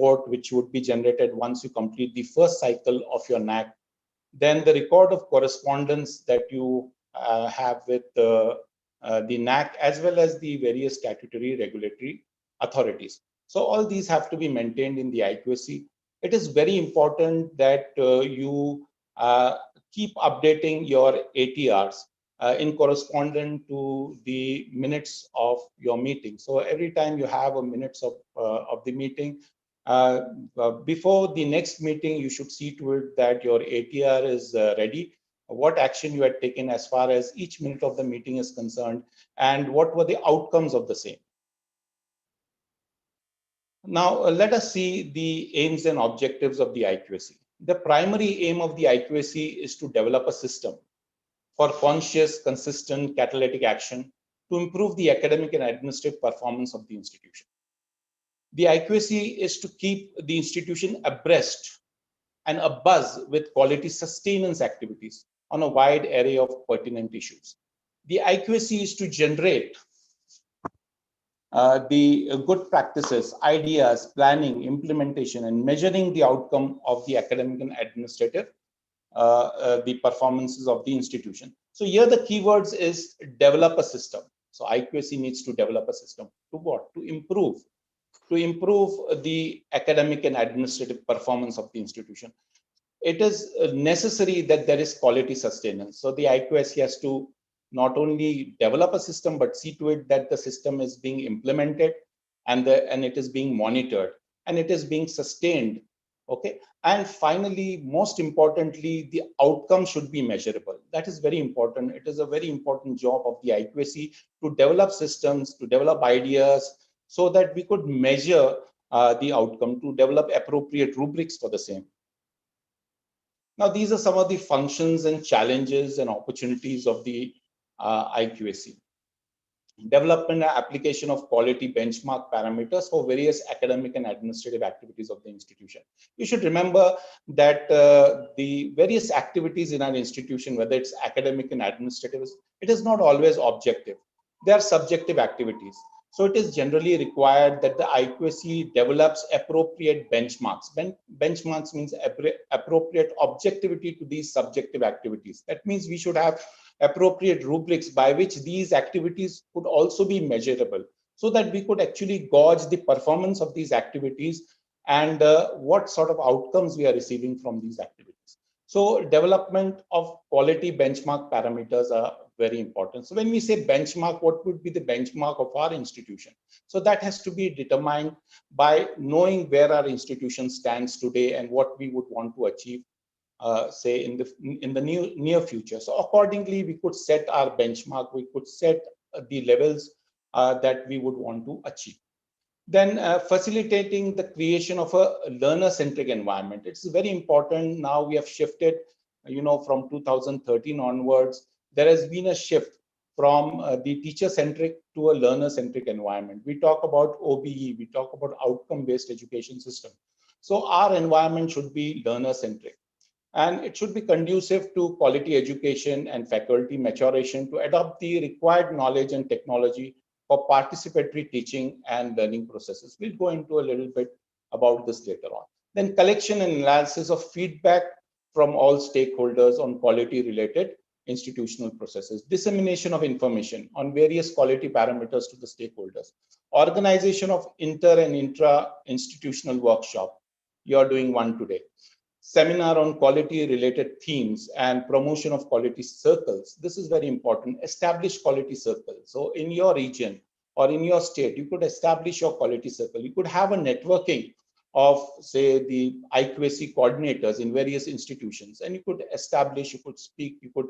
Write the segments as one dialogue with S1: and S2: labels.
S1: report which would be generated once you complete the first cycle of your NAC. Then the record of correspondence that you have with the NAC as well as the various statutory regulatory authorities. So all these have to be maintained in the IQAC. It is very important that you keep updating your ATRs in correspondence to the minutes of your meeting. So every time you have a minutes of the meeting, before the next meeting, you should see to it that your ATR is ready, what action you had taken as far as each minute of the meeting is concerned, and what were the outcomes of the same. Now, let us see the aims and objectives of the IQAC. The primary aim of the IQAC is to develop a system for conscious, consistent catalytic action to improve the academic and administrative performance of the institution. The IQAC is to keep the institution abreast and abuzz with quality sustenance activities on a wide array of pertinent issues. The IQAC is to generate the good practices, ideas, planning, implementation, and measuring the outcome of the academic and administrative, the performances of the institution. So here the keywords is develop a system. So IQAC needs to develop a system to what? To improve the academic and administrative performance of the institution. It is necessary that there is quality sustenance. So the IQAC has to not only develop a system, but see to it that the system is being implemented and it is being monitored and it is being sustained. Okay. And finally, most importantly, the outcome should be measurable. That is very important. It is a very important job of the IQAC to develop systems, to develop ideas, so that we could measure the outcome, to develop appropriate rubrics for the same. Now, these are some of the functions and challenges and opportunities of the IQAC. Development and application of quality benchmark parameters for various academic and administrative activities of the institution. You should remember that the various activities in an institution, whether it's academic and administrative, it is not always objective. They are subjective activities. So it is generally required that the IQAC develops appropriate benchmarks. Benchmarks means appropriate objectivity to these subjective activities. That means we should have appropriate rubrics by which these activities could also be measurable, so that we could actually gauge the performance of these activities and what sort of outcomes we are receiving from these activities. So development of quality benchmark parameters are very important. So when we say benchmark, what would be the benchmark of our institution? So that has to be determined by knowing where our institution stands today and what we would want to achieve, say in the near future. So accordingly, we could set our benchmark, we could set the levels that we would want to achieve. Then facilitating the creation of a learner-centric environment. It's very important. Now we have shifted, from 2013 onwards, there has been a shift from the teacher-centric to a learner-centric environment. We talk about OBE, we talk about outcome-based education system. So our environment should be learner-centric, and it should be conducive to quality education and faculty maturation to adopt the required knowledge and technology for participatory teaching and learning processes. We'll go into a little bit about this later on. Then collection and analysis of feedback from all stakeholders on quality-related institutional processes, dissemination of information on various quality parameters to the stakeholders, organization of inter and intra-institutional workshop. You're doing one today. Seminar on quality related themes and promotion of quality circles. This is very important. Establish quality circles. So in your region or in your state, you could establish your quality circle. You could have a networking of, say, the IQAC coordinators in various institutions, and you could establish, you could speak, you could,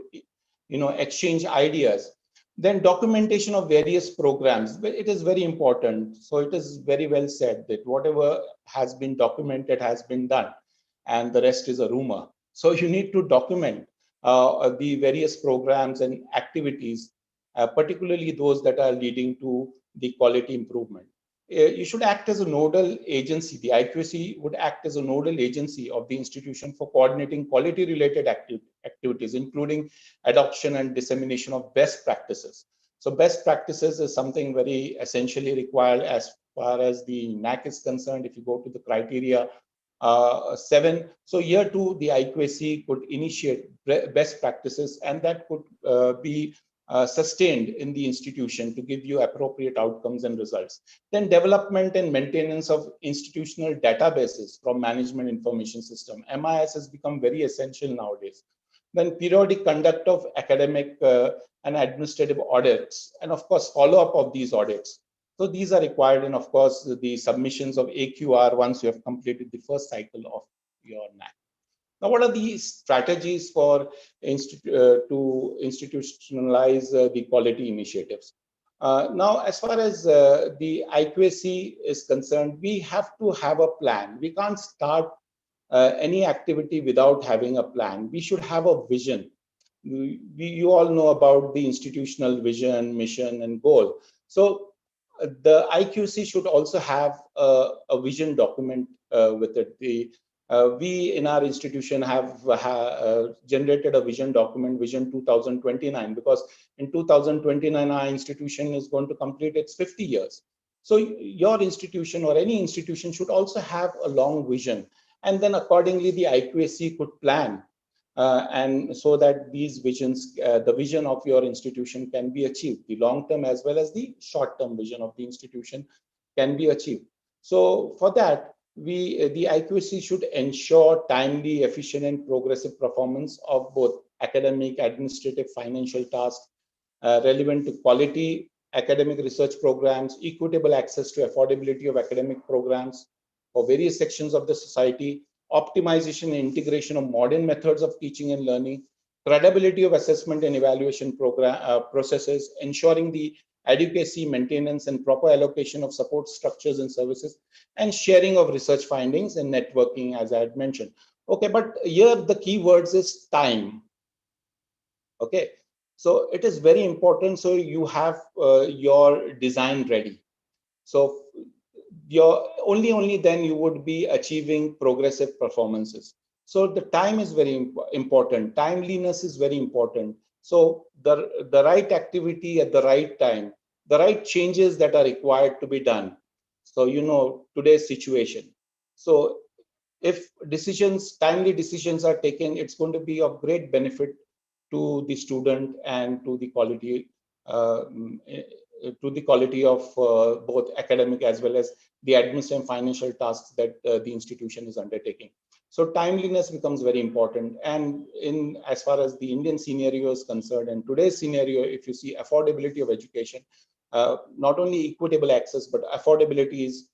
S1: exchange ideas. Then documentation of various programs. It is very important. So it is very well said that whatever has been documented has been done, and the rest is a rumor. So you need to document the various programs and activities, particularly those that are leading to the quality improvement. You should act as a nodal agency. The IQAC would act as a nodal agency of the institution for coordinating quality related activities, including adoption and dissemination of best practices. So best practices is something very essentially required as far as the NAC is concerned, if you go to the criteria 7, so here too the IQAC could initiate best practices, and that could be sustained in the institution to give you appropriate outcomes and results. Then development and maintenance of institutional databases from management information system. MIS has become very essential nowadays. Then periodic conduct of academic and administrative audits, and of course follow-up of these audits. So these are required, and of course the submissions of AQR once you have completed the first cycle of your NAC. Now, what are the strategies for to institutionalize the quality initiatives? Now, as far as the IQAC is concerned, we have to have a plan. We can't start any activity without having a plan. We should have a vision. You all know about the institutional vision, mission, and goal. So the IQC should also have a vision document with it. We in our institution have generated a vision document, Vision 2029, because in 2029 our institution is going to complete its 50 years. So your institution or any institution should also have a long vision, and then accordingly the IQAC could plan and so that these visions, the vision of your institution can be achieved, the long-term as well as the short-term vision of the institution can be achieved. So for that, the IQAC should ensure timely, efficient, and progressive performance of both academic, administrative, financial tasks relevant to quality academic research programs, equitable access to affordability of academic programs for various sections of the society, optimization and integration of modern methods of teaching and learning, credibility of assessment and evaluation processes, ensuring the adequacy, maintenance, and proper allocation of support structures and services, and sharing of research findings and networking, as I had mentioned. Okay, but here the key words is time. Okay, so it is very important. So you have your design ready. So only then you would be achieving progressive performances. So the time is very important. Timeliness is very important. So the right activity at the right time, the right changes that are required to be done. So you know today's situation. So if timely decisions are taken, it's going to be of great benefit to the student and to the quality of both academic as well as the administrative and financial tasks that the institution is undertaking. So timeliness becomes very important. And as far as the Indian scenario is concerned, and today's scenario, if you see affordability of education, not only equitable access, but affordability is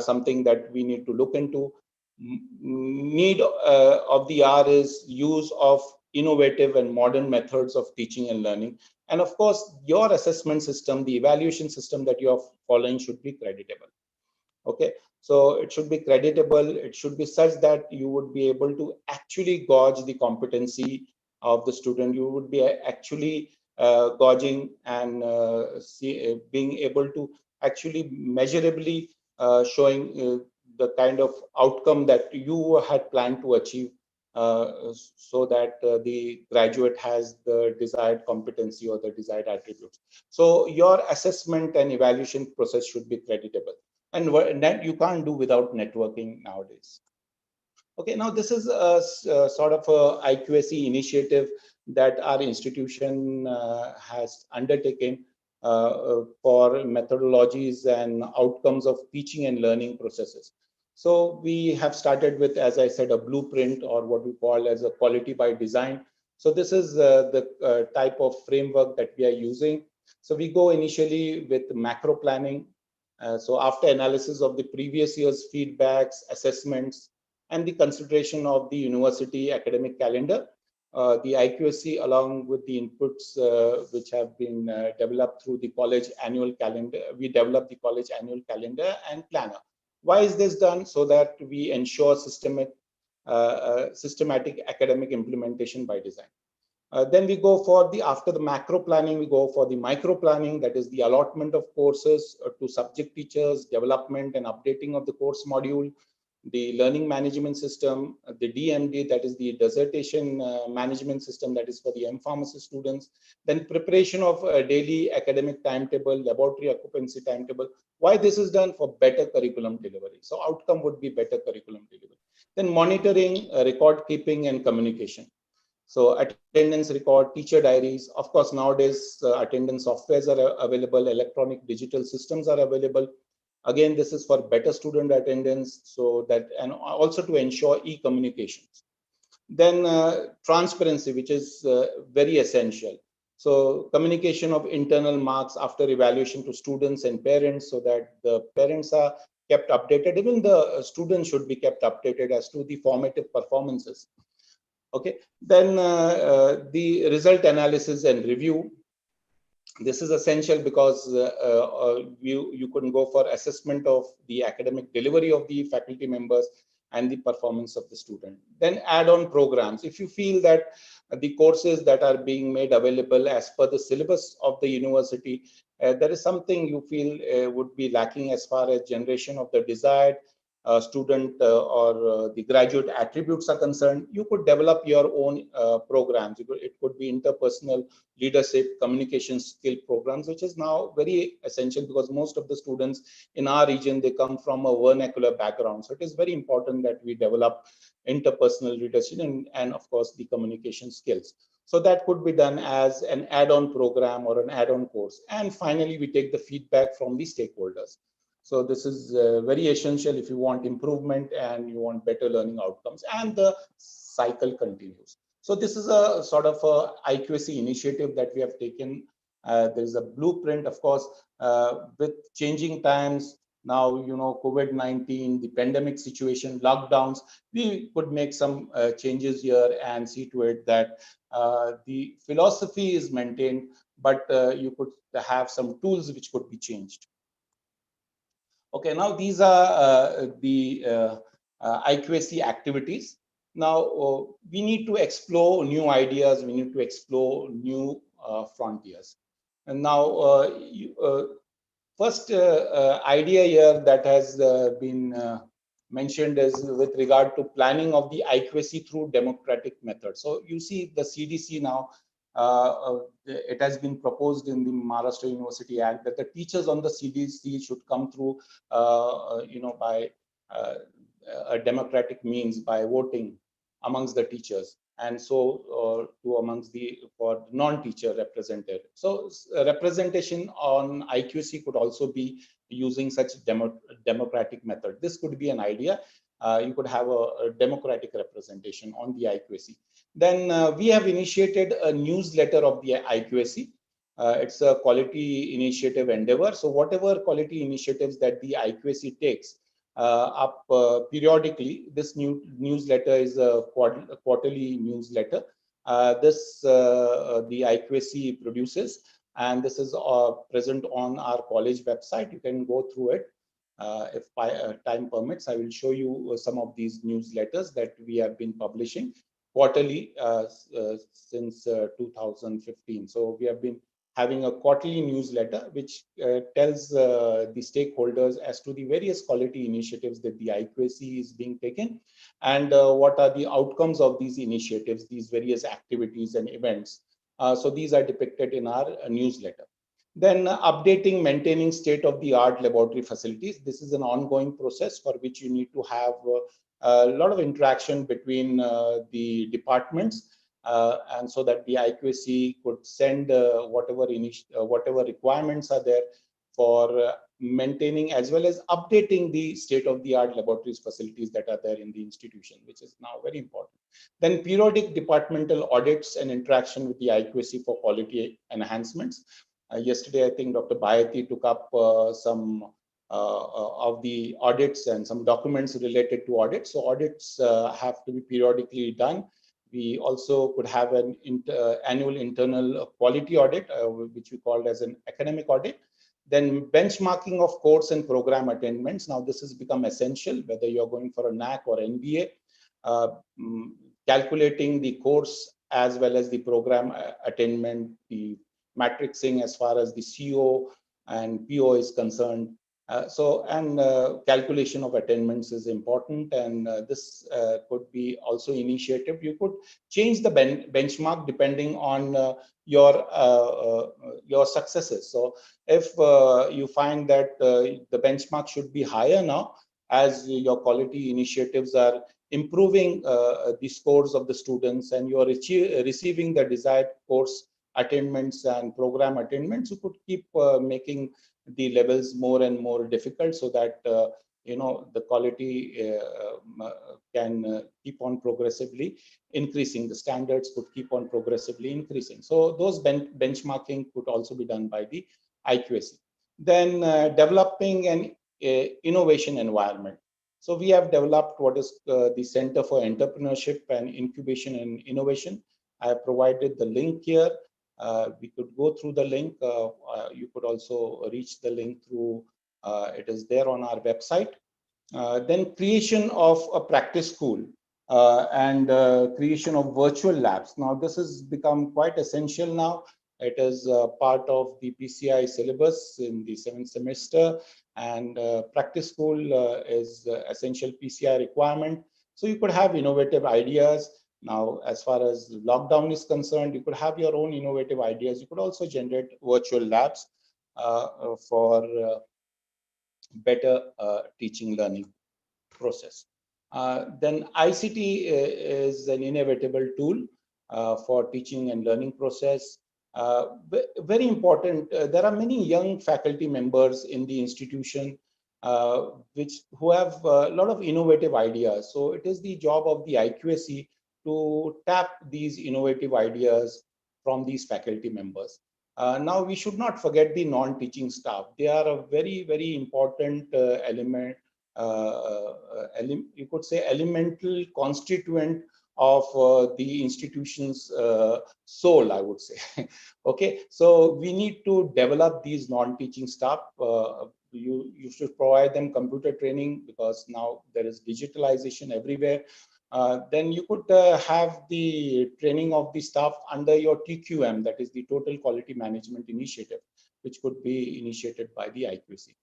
S1: something that we need to look into. Need of the hour is use of innovative and modern methods of teaching and learning. And of course, your assessment system, the evaluation system that you are following should be creditable. Okay, so it should be creditable. It should be such that you would be able to actually gauge the competency of the student. You would be actually gauging and being able to actually measurably showing the kind of outcome that you had planned to achieve, so that the graduate has the desired competency or the desired attributes. So your assessment and evaluation process should be creditable, and that you can't do without networking nowadays. Okay, now this is a sort of a IQAC initiative that our institution has undertaken for methodologies and outcomes of teaching and learning processes. So we have started with, as I said, a blueprint, or what we call as a quality by design. So this is the type of framework that we are using. So we go initially with macro planning. So after analysis of the previous year's feedbacks, assessments, and the consideration of the university academic calendar, the IQAC, along with the inputs which have been developed through the college annual calendar, we develop the college annual calendar and planner. Why is this done? So that we ensure systematic academic implementation by design. Then we go for after the macro planning, we go for the micro planning, that is the allotment of courses to subject teachers, development and updating of the course module, the learning management system, the DMD, that is the dissertation management system, that is for the M-Pharmacy students, then preparation of a daily academic timetable, laboratory occupancy timetable. Why this is done? For better curriculum delivery. So outcome would be better curriculum delivery. Then monitoring, record keeping and communication. So attendance record, teacher diaries. Of course, nowadays attendance softwares are available, electronic digital systems are available. Again, this is for better student attendance, so that, and also to ensure e-communications. Then transparency, which is very essential. So communication of internal marks after evaluation to students and parents, so that the parents are kept updated. Even the students should be kept updated as to the formative performances. Okay, then the result analysis and review. This is essential because you couldn't go for assessment of the academic delivery of the faculty members and the performance of the student. Then add-on programs. If you feel that the courses that are being made available as per the syllabus of the university, there is something you feel would be lacking as far as generation of the desired student or the graduate attributes are concerned, you could develop your own programs. It could be interpersonal leadership, communication skill programs, which is now very essential because most of the students in our region, they come from a vernacular background. So it is very important that we develop interpersonal leadership and of course, the communication skills. So that could be done as an add-on program or an add-on course. And finally, we take the feedback from the stakeholders. So this is very essential if you want improvement and you want better learning outcomes, and the cycle continues. So this is a sort of a IQAC initiative that we have taken. There is a blueprint, of course, with changing times. Now, you know, COVID-19, the pandemic situation, lockdowns, we could make some changes here and see to it that the philosophy is maintained, but you could have some tools which could be changed. Okay, now these are the IQAC activities. Now we need to explore new ideas, we need to explore new frontiers. And now first idea here that has been mentioned is with regard to planning of the IQAC through democratic method. So you see the CDC now, it has been proposed in the Maharashtra University Act that the teachers on the CDC should come through, by a democratic means, by voting amongst the teachers, and so to amongst the for non-teacher represented. So representation on IQAC could also be using such democratic method. This could be an idea. You could have a democratic representation on the IQAC. Then we have initiated a newsletter of the IQAC. It's a quality initiative endeavor. So whatever quality initiatives that the IQAC takes up periodically, this new newsletter is a quarterly newsletter. The IQAC produces, and this is present on our college website. You can go through it. If time permits, I will show you some of these newsletters that we have been publishing quarterly since 2015. So we have been having a quarterly newsletter which tells the stakeholders as to the various quality initiatives that the IQAC is being taken, and what are the outcomes of these initiatives, these various activities and events. So these are depicted in our newsletter. Then updating, maintaining state-of-the-art laboratory facilities. This is an ongoing process for which you need to have a lot of interaction between the departments, and so that the IQAC could send whatever requirements are there for maintaining as well as updating the state-of-the-art laboratories facilities that are there in the institution, which is now very important. Then periodic departmental audits and interaction with the IQAC for quality enhancements. Yesterday, I think Dr. Bhayati took up some of the audits and some documents related to audits. So audits have to be periodically done. We also could have an annual internal quality audit, which we called as an academic audit. Then benchmarking of course and program attainments. Now this has become essential, whether you're going for a NAC or NBA, calculating the course as well as the program attainment, the matrixing as far as the CO and PO is concerned, Calculation of attendance is important, and this could be also initiative. You could change the benchmark depending on your successes. So if you find that the benchmark should be higher now, as your quality initiatives are improving the scores of the students, and you are receiving the desired course attainments and program attainments, you could keep making the levels more and more difficult, so that the quality can keep on progressively increasing. The standards could keep on progressively increasing. So those benchmarking could also be done by the IQAC. Then developing an innovation environment. So we have developed what is the Center for Entrepreneurship and Incubation and Innovation. I have provided the link here. We could go through the link. You could also reach the link through, it is there on our website. Then creation of a practice school and creation of virtual labs. Now, this has become quite essential now. It is part of the PCI syllabus in the 7th semester, and practice school is essential PCI requirement. So you could have innovative ideas. Now, as far as lockdown is concerned, you could have your own innovative ideas. You could also generate virtual labs for better teaching learning process. Then ICT is an inevitable tool for teaching and learning process. Very important. There are many young faculty members in the institution who have a lot of innovative ideas. So it is the job of the IQAC to tap these innovative ideas from these faculty members. Now, we should not forget the non-teaching staff. They are a very, very important element, you could say elemental constituent of the institution's soul, I would say. Okay, so we need to develop these non-teaching staff. You should provide them computer training, because now there is digitalization everywhere. Then you could have the training of the staff under your TQM, that is the Total Quality Management Initiative, which could be initiated by the IQAC.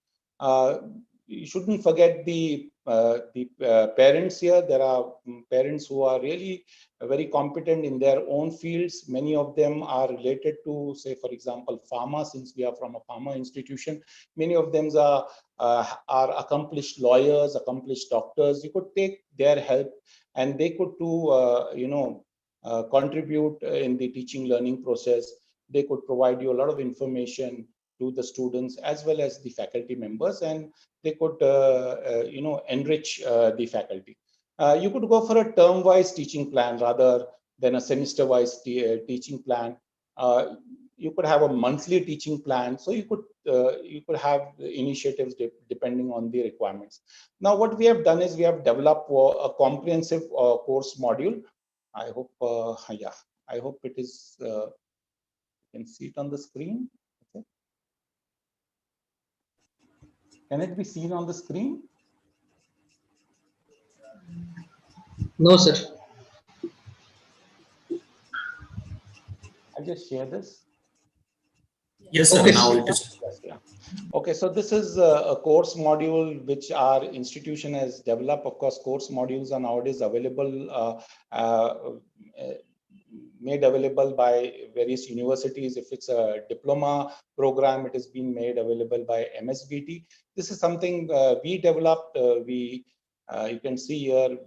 S1: You shouldn't forget the parents here. There are parents who are really very competent in their own fields. Many of them are related to, say, for example, pharma, since we are from a pharma institution. Many of them are accomplished lawyers, accomplished doctors. You could take their help, and they could too, contribute in the teaching learning process. They could provide you a lot of information to the students as well as the faculty members, and they could enrich the faculty. You could go for a term-wise teaching plan rather than a semester-wise teaching plan. You could have a monthly teaching plan. So you could have initiatives depending on the requirements. Now, what we have done is we have developed a comprehensive course module. I hope, yeah, I hope it is. You can see it on the screen. Okay. Can it be seen on the screen?
S2: No, sir.
S1: I'll just share this.
S3: Yes, sir.
S2: Okay.
S3: Now it is.
S1: Yes, yeah. Okay, so this is a course module which our institution has developed. Of course, course modules are nowadays available, made available by various universities. If it's a diploma program, it has been made available by MSBT. This is something we developed. You can see here,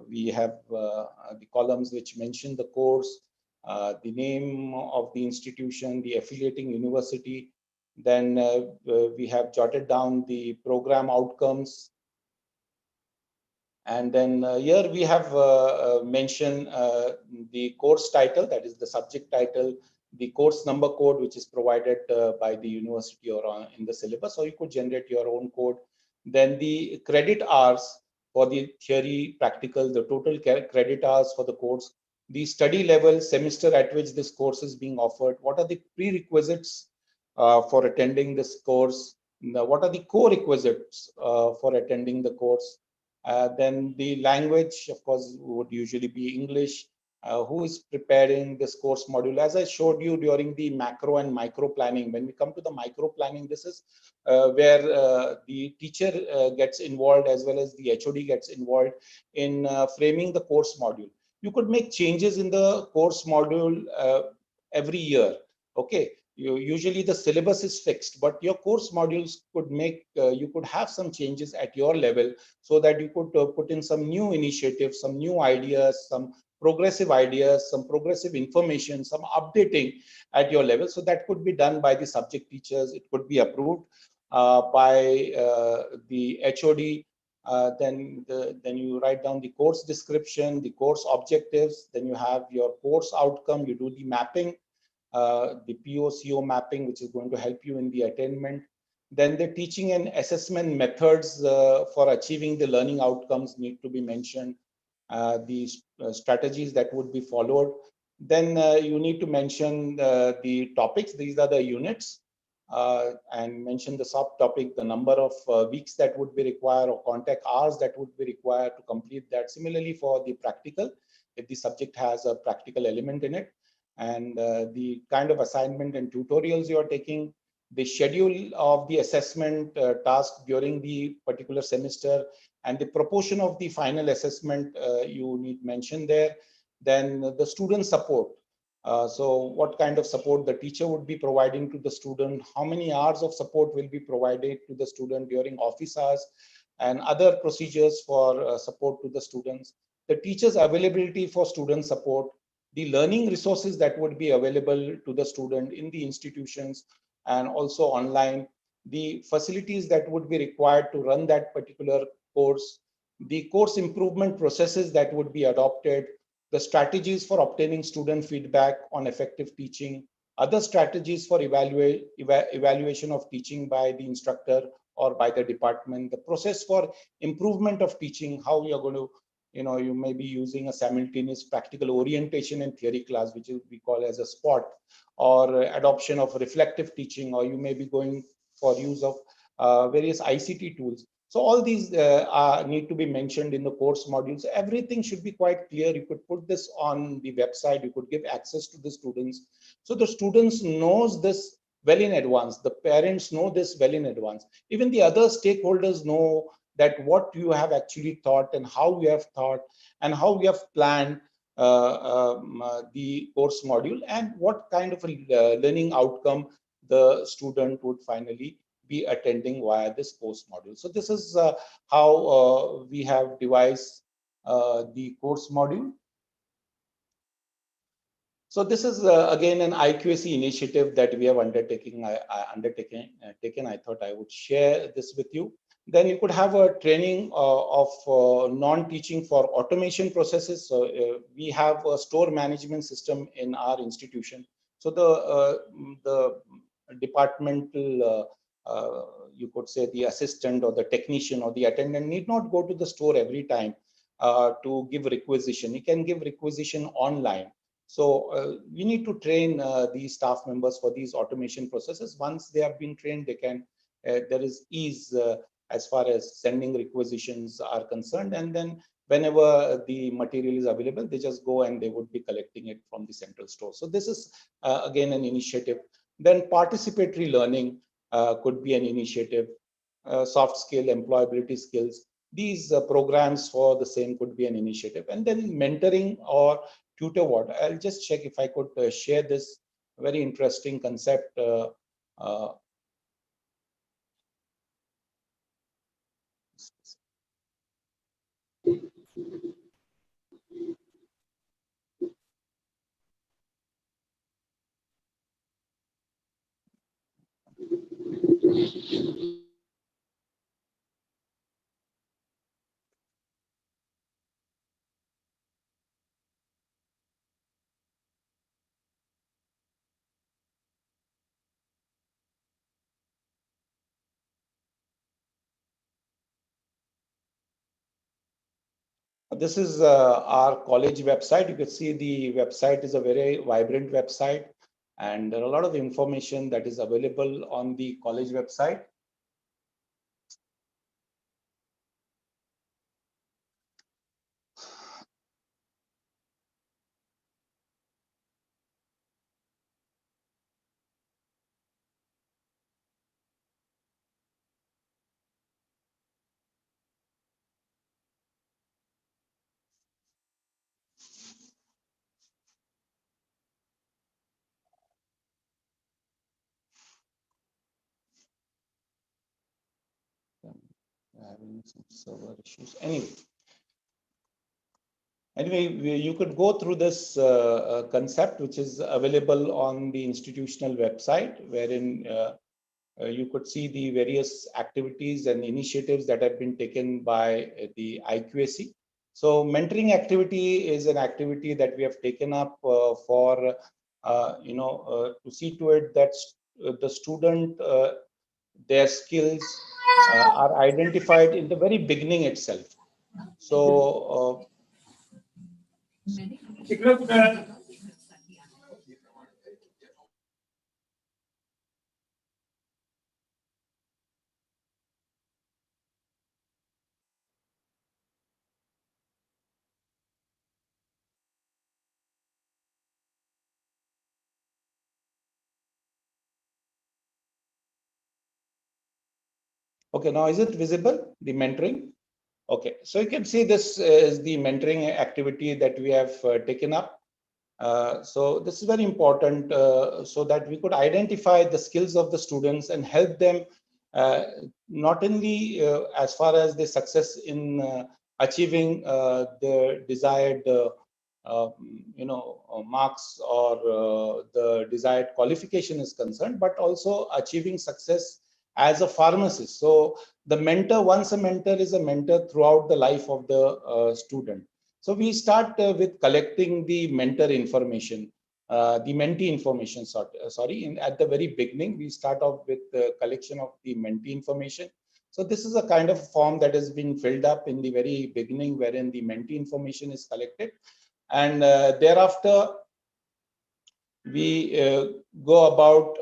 S1: we have the columns which mention the course, the name of the institution, the affiliating university. Then we have jotted down the program outcomes. And then here we have mentioned the course title, that is the subject title, the course number code, which is provided by the university or in the syllabus, or you could generate your own code. Then the credit hours for the theory, practical, the total credit hours for the course, the study level, semester at which this course is being offered, what are the prerequisites for attending this course, what are the co-requisites for attending the course. Then the language, of course, would usually be English. who is preparing this course module. As I showed you during the macro and micro planning, when we come to the micro planning, this is where the teacher gets involved as well as the HOD gets involved in framing the course module. You could make changes in the course module every year. Okay, usually the syllabus is fixed, but your course modules could make you could have some changes at your level, so that you could put in some new initiatives, some new ideas, some progressive ideas, some progressive information, some updating at your level. So that could be done by the subject teachers. It could be approved by the HOD. Then you write down the course description, the course objectives. Then you have your course outcome. You do the mapping, the PO/CO mapping, which is going to help you in the attainment. Then the teaching and assessment methods for achieving the learning outcomes need to be mentioned. The strategies that would be followed. Then you need to mention the topics. These are the units, and mention the subtopic, the number of weeks that would be required, or contact hours that would be required to complete that. Similarly, for the practical, if the subject has a practical element in it, and the kind of assignment and tutorials you are taking, the schedule of the assessment task during the particular semester, and the proportion of the final assessment you need mention there. Then the student support. So what kind of support the teacher would be providing to the student, how many hours of support will be provided to the student during office hours, and other procedures for support to the students, the teacher's availability for student support, the learning resources that would be available to the student in the institutions and also online, the facilities that would be required to run that particular course, the course improvement processes that would be adopted, the strategies for obtaining student feedback on effective teaching, other strategies for evaluation of teaching by the instructor or by the department, the process for improvement of teaching, how we are going to, you may be using a simultaneous practical orientation and theory class, which we call as a SPOT, or adoption of reflective teaching, or you may be going for use of various ICT tools. So all these need to be mentioned in the course modules. Everything should be quite clear. You could put this on the website. You could give access to the students. So the students knows this well in advance. The parents know this well in advance. Even the other stakeholders know that what you have actually thought and how you have thought and how we have planned the course module, and what kind of a learning outcome the student would finally be attending via this course module. So this is how we have devised the course module. So this is again an IQAC initiative that we have undertaken. I thought I would share this with you. Then you could have a training of non-teaching for automation processes. So we have a store management system in our institution. So the departmental, you could say the assistant or the technician or the attendant need not go to the store every time to give requisition. He can give requisition online. So we need to train these staff members for these automation processes. Once they have been trained, they can, there is ease as far as sending requisitions are concerned. And then whenever the material is available, they just go and they would be collecting it from the central store. So this is again an initiative. Then participatory learning could be an initiative. Soft skill, employability skills. These programs for the same could be an initiative. And then mentoring or tutor what. I'll just check if I could share this very interesting concept. This is our college website. You can see the website is a very vibrant website, and there are a lot of information that is available on the college website. having some server issues. Anyway, you could go through this concept, which is available on the institutional website, wherein you could see the various activities and initiatives that have been taken by the IQAC. So mentoring activity is an activity that we have taken up for, to see to it that the student, their skills are identified in the very beginning itself. So okay, now is it visible, the mentoring? Okay, so you can see this is the mentoring activity that we have taken up. So this is very important so that we could identify the skills of the students and help them not only as far as the success in achieving the desired marks or the desired qualification is concerned, but also achieving success as a pharmacist. So the mentor, once a mentor, is a mentor throughout the life of the student. So we start with collecting the mentor information, the mentee information. At the very beginning, we start off with the collection of the mentee information. So this is a kind of form that has been filled up in the very beginning, wherein the mentee information is collected, and thereafter we go about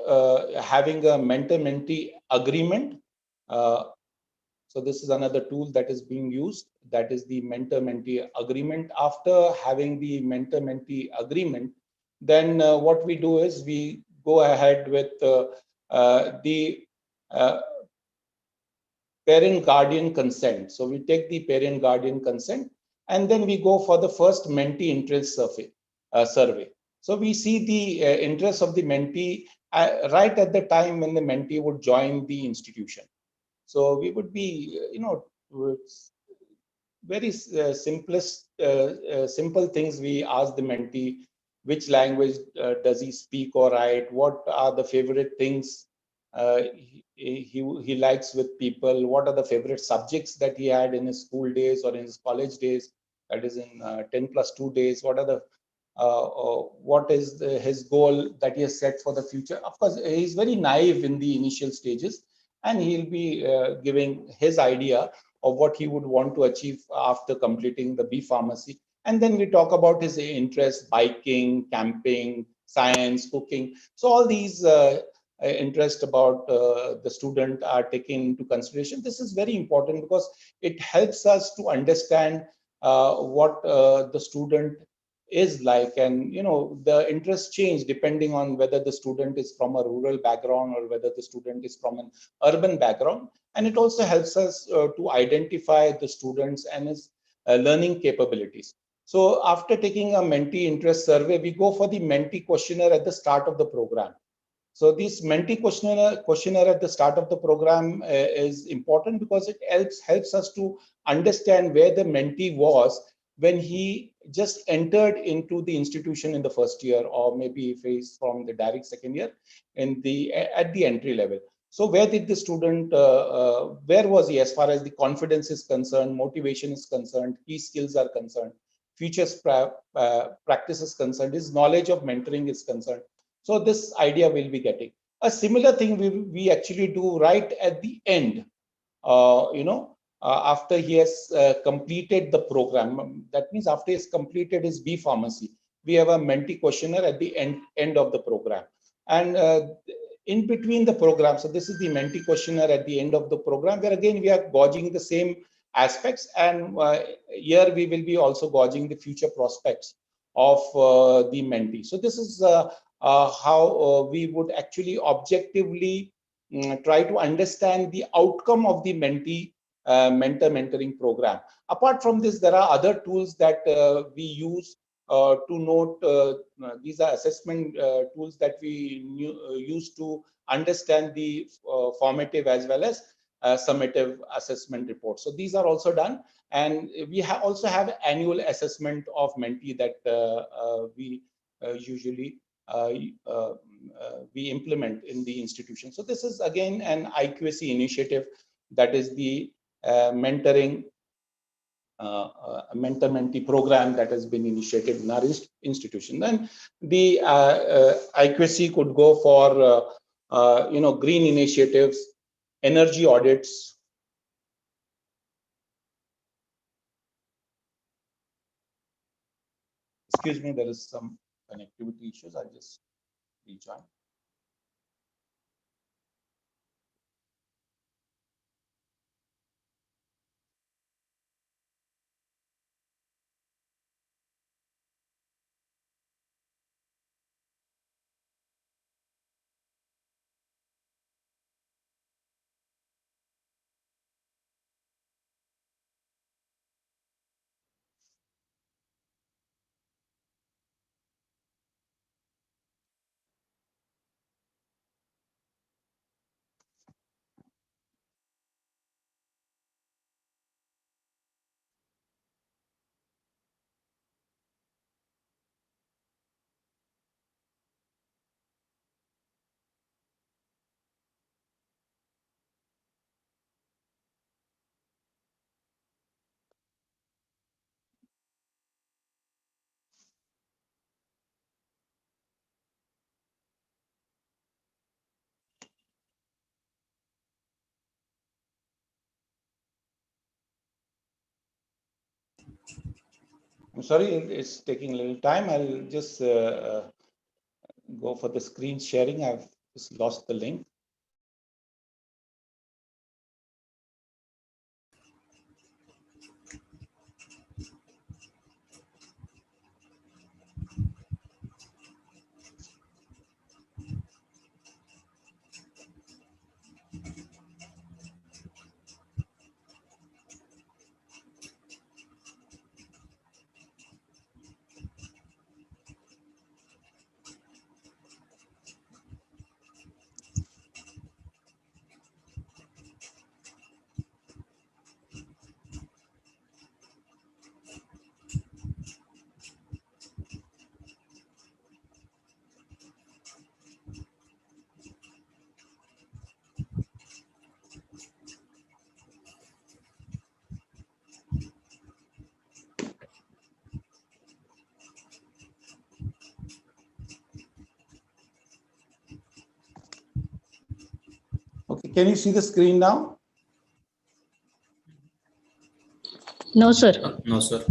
S1: having a mentor-mentee agreement. So this is another tool that is being used, that is the mentor-mentee agreement. After having the mentor-mentee agreement, then what we do is we go ahead with the parent guardian consent. So we take the parent guardian consent, and then we go for the first mentee interest survey. So we see the interest of the mentee right at the time when the mentee would join the institution. So we would be, very simple things. We ask the mentee which language does he speak or write, what are the favorite things he likes with people, what are the favorite subjects that he had in his school days or in his college days, that is in 10+2 days, what is his goal that he has set for the future. Of course, he's very naive in the initial stages, and he'll be giving his idea of what he would want to achieve after completing the B Pharmacy. And then we talk about his interests: biking, camping, science, cooking. So all these interests about the student are taken into consideration. This is very important because it helps us to understand what the student is like, and the interests change depending on whether the student is from a rural background or whether the student is from an urban background. And it also helps us to identify the students and his learning capabilities. So after taking a mentee interest survey, we go for the mentee questionnaire at the start of the program. So this mentee questionnaire at the start of the program is important because it helps us to understand where the mentee was when he just entered into the institution in the first year, or maybe if he's from the direct second year at the entry level. So where did the student, where was he as far as the confidence is concerned, motivation is concerned, key skills are concerned, future practice is concerned, his knowledge of mentoring is concerned. So this idea will be getting. A similar thing we actually do right at the end, after he has completed the program. That means after he has completed his B Pharmacy, we have a mentee questionnaire at the end of the program. And in between the program, so this is the mentee questionnaire at the end of the program, where again we are gauging the same aspects, and here we will be also gauging the future prospects of the mentee. So this is how we would actually objectively try to understand the outcome of the mentee mentoring program. Apart from this, there are other tools that we use to note. These are assessment tools that we use to understand the formative as well as summative assessment report. So these are also done, and we also have annual assessment of mentee that we usually we implement in the institution. So this is again an IQAC initiative, that is the mentoring mentor-mentee program that has been initiated in our institution. Then the IQAC could go for green initiatives, energy audits. Excuse me, there is some connectivity issues. I'll just rejoin. I'm sorry, it's taking a little time. I'll just go for the screen sharing. I've just lost the link. Okay, can you see the screen now?
S2: No, sir.
S3: No, sir.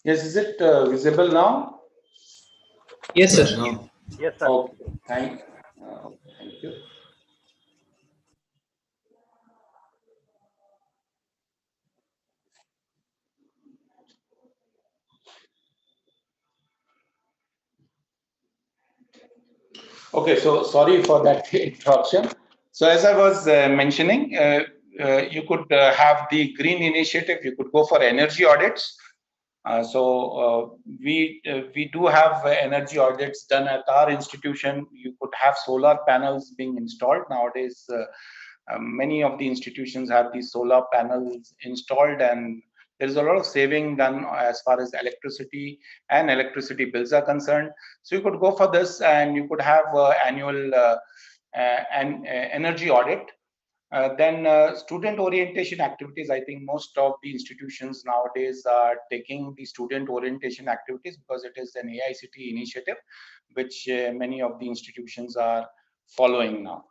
S1: Yes, is it visible now?
S3: Yes, sir.
S4: Yes, sir.
S1: Okay, thank you. Okay, so sorry for that interruption. So as I was mentioning, you could have the green initiative. You could go for energy audits. We do have energy audits done at our institution. You could have solar panels being installed nowadays. Many of the institutions have these solar panels installed, and there is a lot of saving done as far as electricity and electricity bills are concerned. So you could go for this, and you could have annual energy audit. Then student orientation activities. I think most of the institutions nowadays are taking the student orientation activities because it is an AICT initiative, which many of the institutions are following now.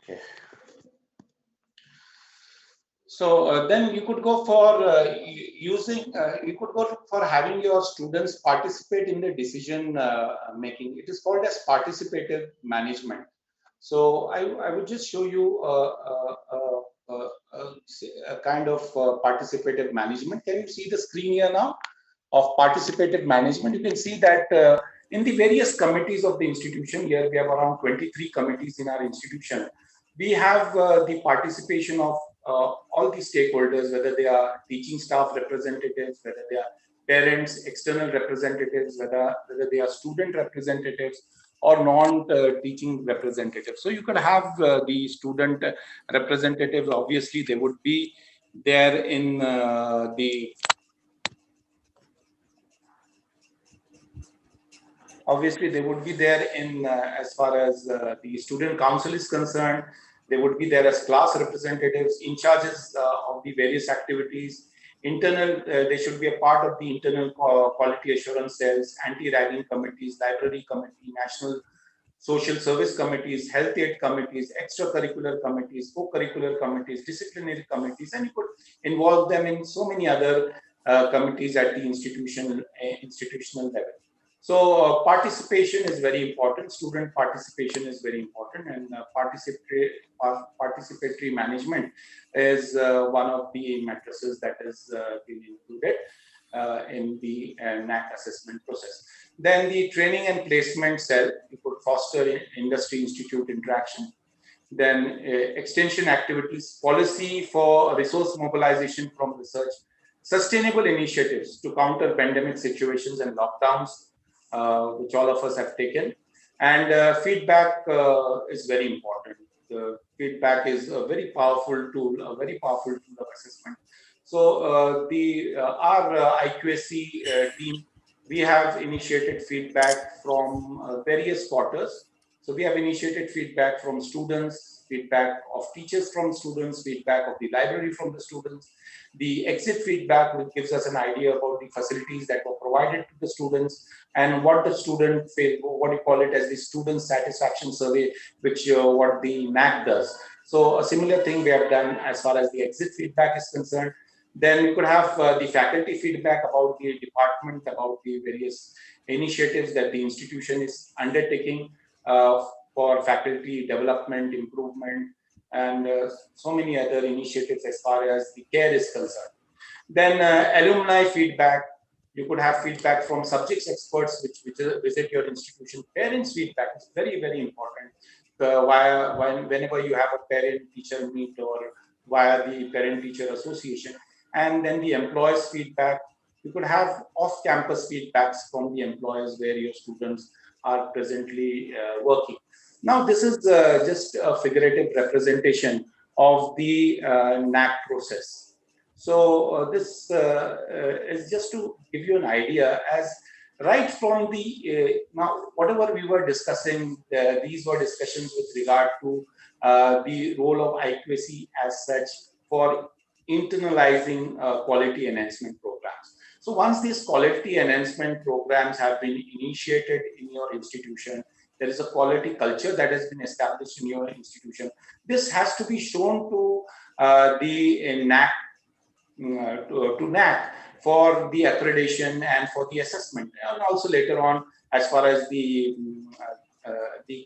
S1: Okay. So then you could go for you could go for having your students participate in the decision making. It is called as participative management. So I would just show you a kind of participative management. Can you see the screen here now of participative management? You can see that in the various committees of the institution, here we have around 23 committees in our institution. We have the participation of all the stakeholders, whether they are teaching staff representatives, whether they are parents, external representatives, whether they are student representatives or non-teaching representatives. So you could have the student representatives. Obviously, they would be there in as far as the student council is concerned. They would be there as class representatives, in charges of the various activities. They should be a part of the internal quality assurance cells, anti-ragging committees, library committee, national social service committees, health aid committees, extracurricular committees, co-curricular committees, disciplinary committees, and you could involve them in so many other committees at the institutional level. So participation is very important. Student participation is very important, and participatory management is one of the matrices that is been included in the NAC assessment process. Then the training and placement cell, you could foster industry institute interaction. Then extension activities, policy for resource mobilization from research, sustainable initiatives to counter pandemic situations and lockdowns, which all of us have taken. And feedback is very important. The feedback is a very powerful tool, of assessment. So our IQSC team, we have initiated feedback from various quarters. So we have initiated feedback from students, feedback of teachers from students, feedback of the library from the students. The exit feedback, which gives us an idea about the facilities that were provided to the students and what the student, what you call it as the student satisfaction survey, which what the NAC does. So a similar thing we have done as far as the exit feedback is concerned. Then we could have the faculty feedback about the department, about the various initiatives that the institution is undertaking for faculty development, improvement, and so many other initiatives as far as the care is concerned. Then alumni feedback. You could have feedback from subjects experts which visit your institution. Parents feedback is very, very important. Whenever you have a parent-teacher meet or via the parent-teacher association. And then the employers feedback. You could have off-campus feedbacks from the employers where your students are presently working. Now, this is just a figurative representation of the NAC process. So this is just to give you an idea, as right from the now whatever we were discussing, these were discussions with regard to the role of IQAC as such for internalizing quality enhancement programs. So once these quality enhancement programs have been initiated in your institution, there is a quality culture that has been established in your institution. This has to be shown to the NAC, to NAC for the accreditation and for the assessment, and also later on as far as the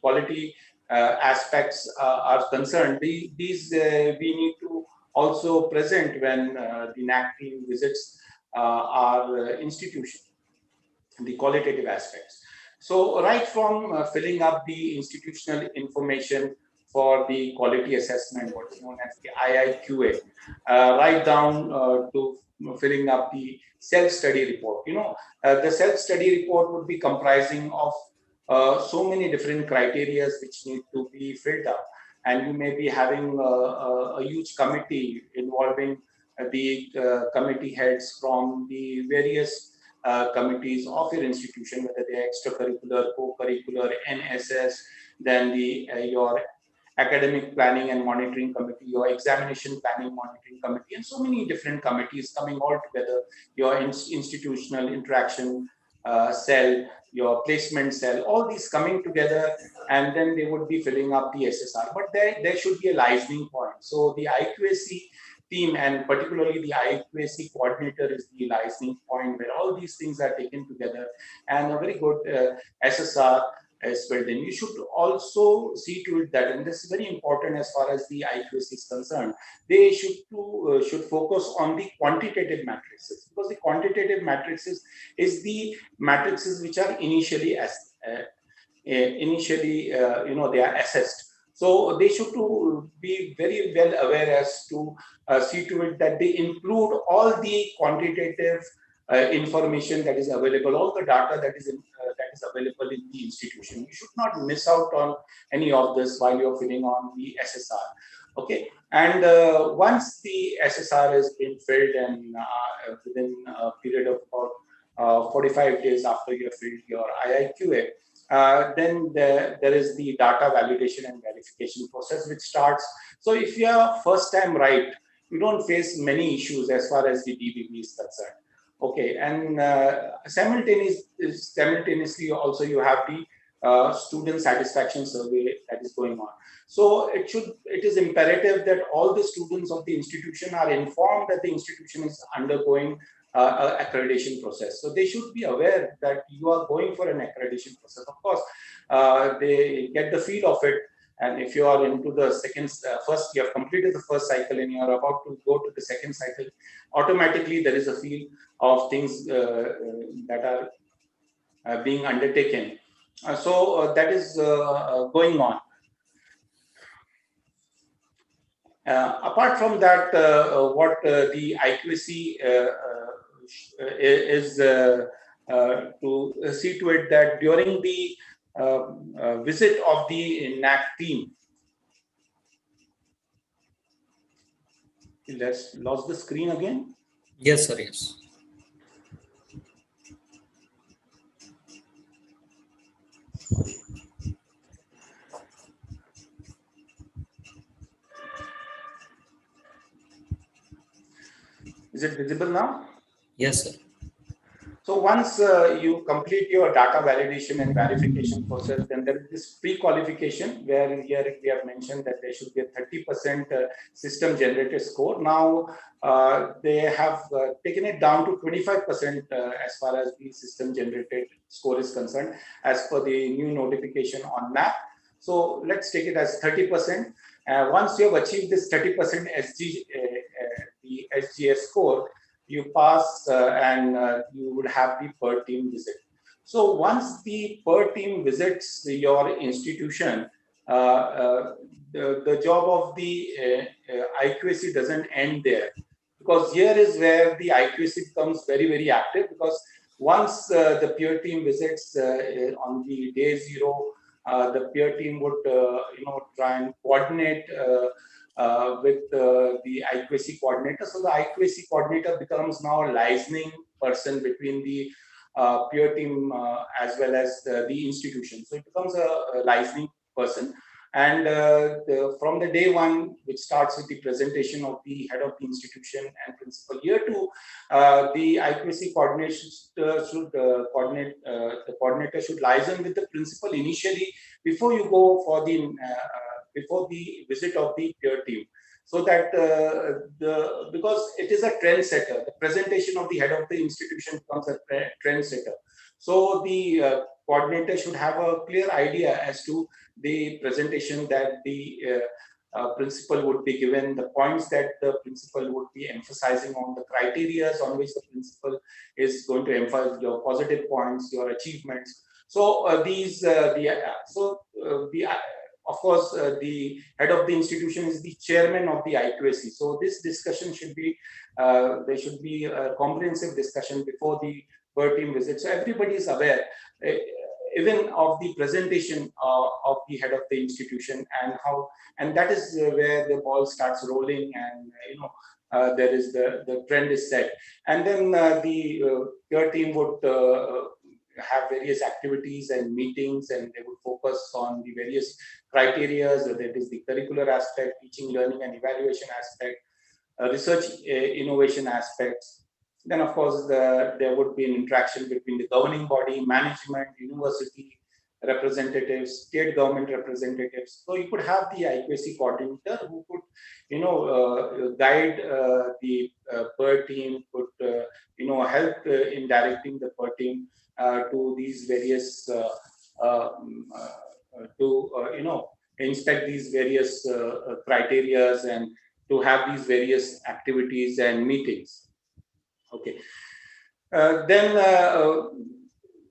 S1: quality aspects are concerned. These we need to also present when the NAC team visits our institution, the qualitative aspects. So right from filling up the institutional information for the quality assessment, what's known as the IIQA, right down to filling up the self-study report. The self-study report would be comprising of so many different criteria which need to be filled up, and you may be having a huge committee involving the committee heads from the various committees of your institution, whether they are extracurricular, co-curricular, NSS, then your academic planning and monitoring committee, your examination planning monitoring committee, and so many different committees coming all together, your institutional interaction cell, your placement cell, all these coming together, and then they would be filling up the SSR. But there should be a listening point. So the IQAC team, and particularly the IQAC coordinator, is the listening point where all these things are taken together, and a very good SSR is built in. You should also see to it that, and this is very important as far as the IQAC is concerned, they should focus on the quantitative matrices, because the quantitative matrices is the matrices which are initially they are assessed. So they should be very well aware as to see to it that they include all the quantitative information that is available, all the data that is available in the institution. You should not miss out on any of this while you're filling on the SSR. Okay, and once the SSR has been filled, and within a period of about 45 days after you have filled your IIQA, then there is the data validation and verification process which starts. So if you are first time right, you don't face many issues as far as the DVB is concerned. Okay, and simultaneously also you have the student satisfaction survey that is going on. So it is imperative that all the students of the institution are informed that the institution is undergoing accreditation process. So they should be aware that you are going for an accreditation process. Of course, they get the feel of it. And if you are into the first, you have completed the first cycle and you are about to go to the second cycle, automatically there is a feel of things that are being undertaken. So that is going on. Apart from that, what the IQAC is to see to it that during the visit of the NAC team, let's lost the screen again.
S3: Yes, sir. Yes.
S1: Is it visible now?
S3: Yes, sir.
S1: So once you complete your data validation and verification process, then there is this pre-qualification where here we have mentioned that there should be a 30% system generated score. Now they have taken it down to 25% as far as the system generated score is concerned, as per the new notification on NAP. So let's take it as 30%. Once you have achieved this 30% the SGS score, you pass and you would have the per team visit. So once the per team visits your institution, the job of the IQAC doesn't end there, because here is where the IQAC becomes very, very active, because once the peer team visits on the day zero, the peer team would try and coordinate with the IQAC coordinator. So the IQAC coordinator becomes now a listening person between the peer team as well as the institution. So it becomes a listening person, And from the day one, which starts with the presentation of the head of the institution and principal, year two, the IQAC coordination should the coordinator should liaison with the principal initially before you go for the before the visit of the peer team, so that because it is a trendsetter, the presentation of the head of the institution becomes a trendsetter. So the coordinator should have a clear idea as to the presentation that the principal would be given, the points that the principal would be emphasizing on, the criteria on which the principal is going to emphasize your positive points, your achievements. So of course, the head of the institution is the chairman of the IQAC. So this discussion should be, there should be a comprehensive discussion before the per team visit. So everybody is aware, even of the presentation of the head of the institution, and how, and that is where the ball starts rolling, and there is the trend is set. And then the peer team would have various activities and meetings, and they would focus on the various criteria, whether it is the curricular aspect, teaching, learning and evaluation aspect, research innovation aspects. Then of course there would be an interaction between the governing body, management, university representatives, state government representatives. So you could have the IQAC coordinator who could guide the per team, could help in directing the per team to these various inspect these various criterias, and to have these various activities and meetings. Okay. Then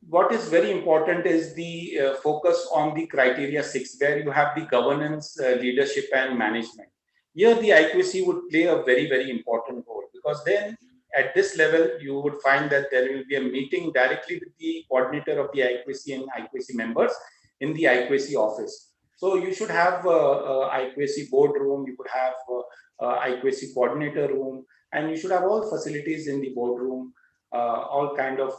S1: what is very important is the focus on the criteria 6, where you have the governance, leadership and management. Here the IQAC would play a very, very important role, because then at this level you would find that there will be a meeting directly with the coordinator of the IQAC and IQAC members in the IQAC office. So you should have IQAC boardroom, you could have IQAC coordinator room, and you should have all facilities in the boardroom, all kind of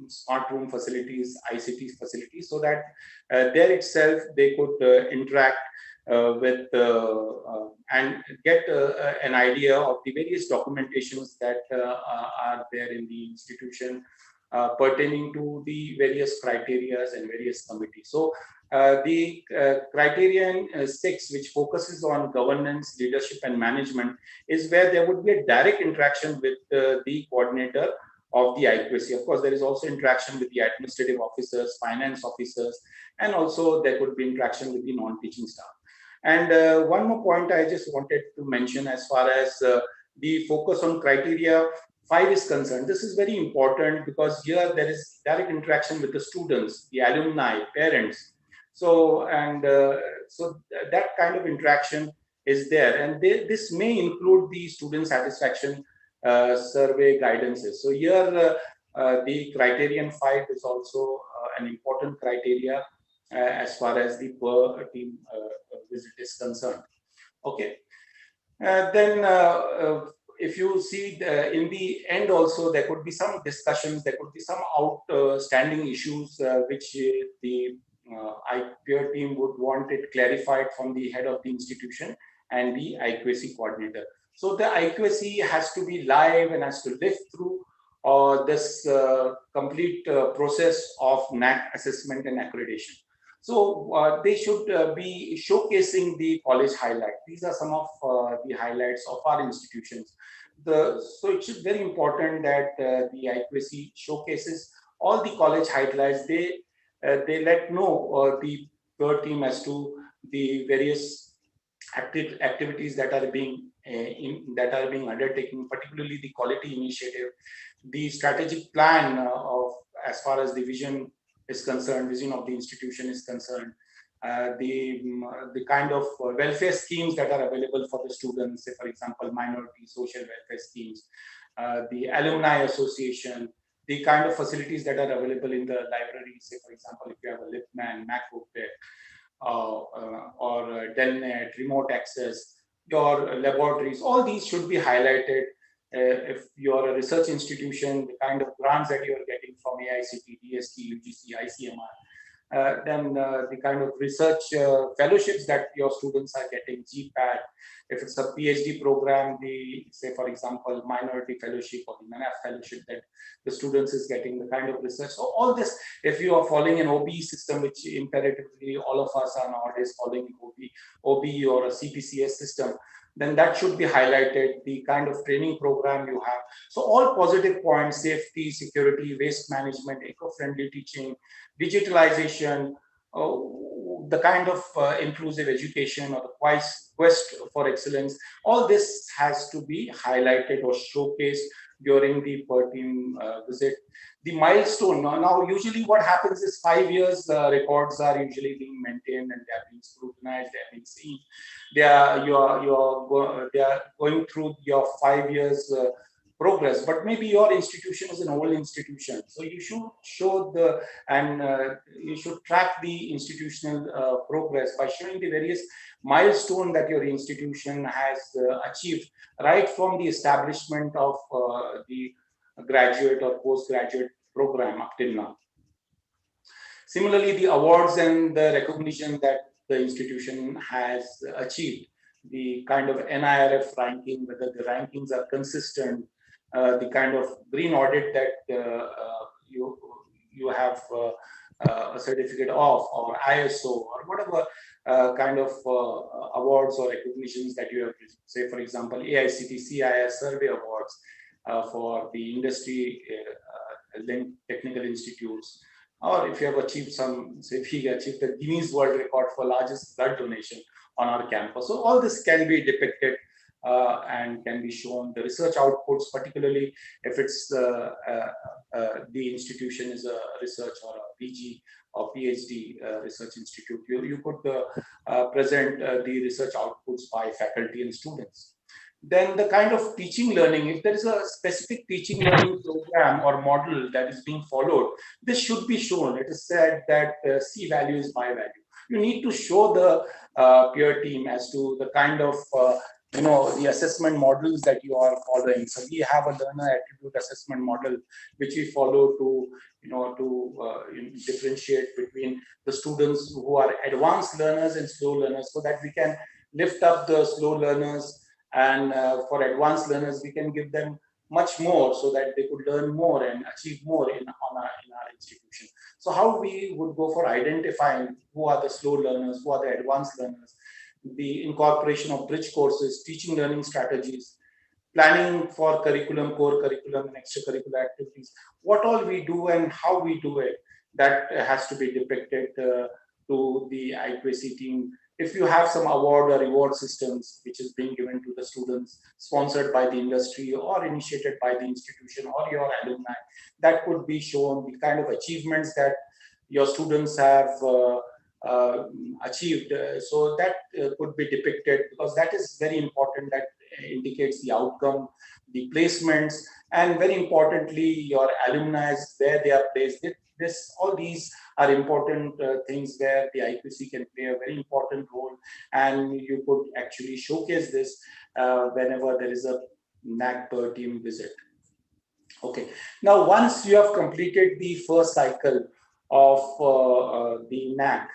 S1: smart room facilities, ICT facilities, so that there itself they could interact with and get an idea of the various documentations that are there in the institution pertaining to the various criteria and various committees. So the criterion 6, which focuses on governance, leadership and management, is where there would be a direct interaction with the coordinator of the IQAC. Of course, there is also interaction with the administrative officers, finance officers, and also there could be interaction with the non-teaching staff. And one more point I just wanted to mention as far as the focus on criteria 5 is concerned. This is very important because here there is direct interaction with the students, the alumni, parents. So that kind of interaction is there, and this may include the student satisfaction survey guidances. So here the criterion 5 is also an important criteria as far as the per team visit is concerned. Okay, then if you see in the end also, there could be some discussions, there could be some outstanding issues which the peer team would want it clarified from the head of the institution and the IQAC coordinator. So the IQAC has to be live and has to live through this complete process of NAAC assessment and accreditation. So they should be showcasing the college highlight. These are some of the highlights of our institutions. So it should be very important that the IQAC showcases all the college highlights. They let know the peer team as to the various activities that are being undertaken, particularly the quality initiative, the strategic plan of as far as the vision is concerned, vision of the institution is concerned, the kind of welfare schemes that are available for the students, say for example minority social welfare schemes, the alumni association, the kind of facilities that are available in the library, say for example if you have a Lipman, MacBook Tech, or Delnet, remote access, your laboratories, all these should be highlighted. If you're a research institution, the kind of grants that you're getting from AICT, DST, UGC, ICMR, Then the kind of research fellowships that your students are getting, GPAD. If it's a PhD program, the, say for example, minority fellowship or the MANAF fellowship that the students is getting, the kind of research. So all this, if you are following an OBE system, which imperatively all of us are nowadays following OBE or a CPCS system, then that should be highlighted, the kind of training program you have. So all positive points, safety, security, waste management, eco-friendly teaching, digitalization, the kind of inclusive education or the quest for excellence, all this has to be highlighted or showcased during the per team visit. The milestone, now usually what happens is 5 years records are usually being maintained and they are being scrutinized, they are being seen. They are going through your 5 years progress, but maybe your institution is an old institution, so you should show the you should track the institutional progress by showing the various milestone that your institution has achieved right from the establishment of the graduate or postgraduate program up till now. Similarly, the awards and the recognition that the institution has achieved, the kind of NIRF ranking, whether the rankings are consistent, the kind of green audit that you have a certificate of, or ISO, or whatever kind of awards or recognitions that you have, say for example, AICT CIS survey awards for the industry linked technical institutes, or if you have achieved some, say if you achieved the Guinness World Record for largest blood donation on our campus. So all this can be depicted and can be shown. The research outputs, particularly if it's the institution is a research or a PG or PhD research institute, you could present the research outputs by faculty and students. Then the kind of teaching learning, if there is a specific teaching learning program or model that is being followed, this should be shown. It is said that C value is my value. You need to show the peer team as to the kind of the assessment models that you are following. So we have a learner attribute assessment model which we follow to differentiate between the students who are advanced learners and slow learners, so that we can lift up the slow learners, and for advanced learners we can give them much more so that they could learn more and achieve more in our institution. So how we would go for identifying who are the slow learners, who are the advanced learners, the incorporation of bridge courses, teaching learning strategies, planning for curriculum, core curriculum and extracurricular activities, what all we do and how we do it, that has to be depicted to the IQAC team. If you have some award or reward systems which is being given to the students, sponsored by the industry or initiated by the institution or your alumni, that could be shown, the kind of achievements that your students have achieved. So that could be depicted, because that is very important. That indicates the outcome, the placements, and very importantly, your alumni, where they are placed. All these are important things where the IQC can play a very important role, and you could actually showcase this whenever there is a NAC per team visit. Okay, now once you have completed the first cycle of the NAC,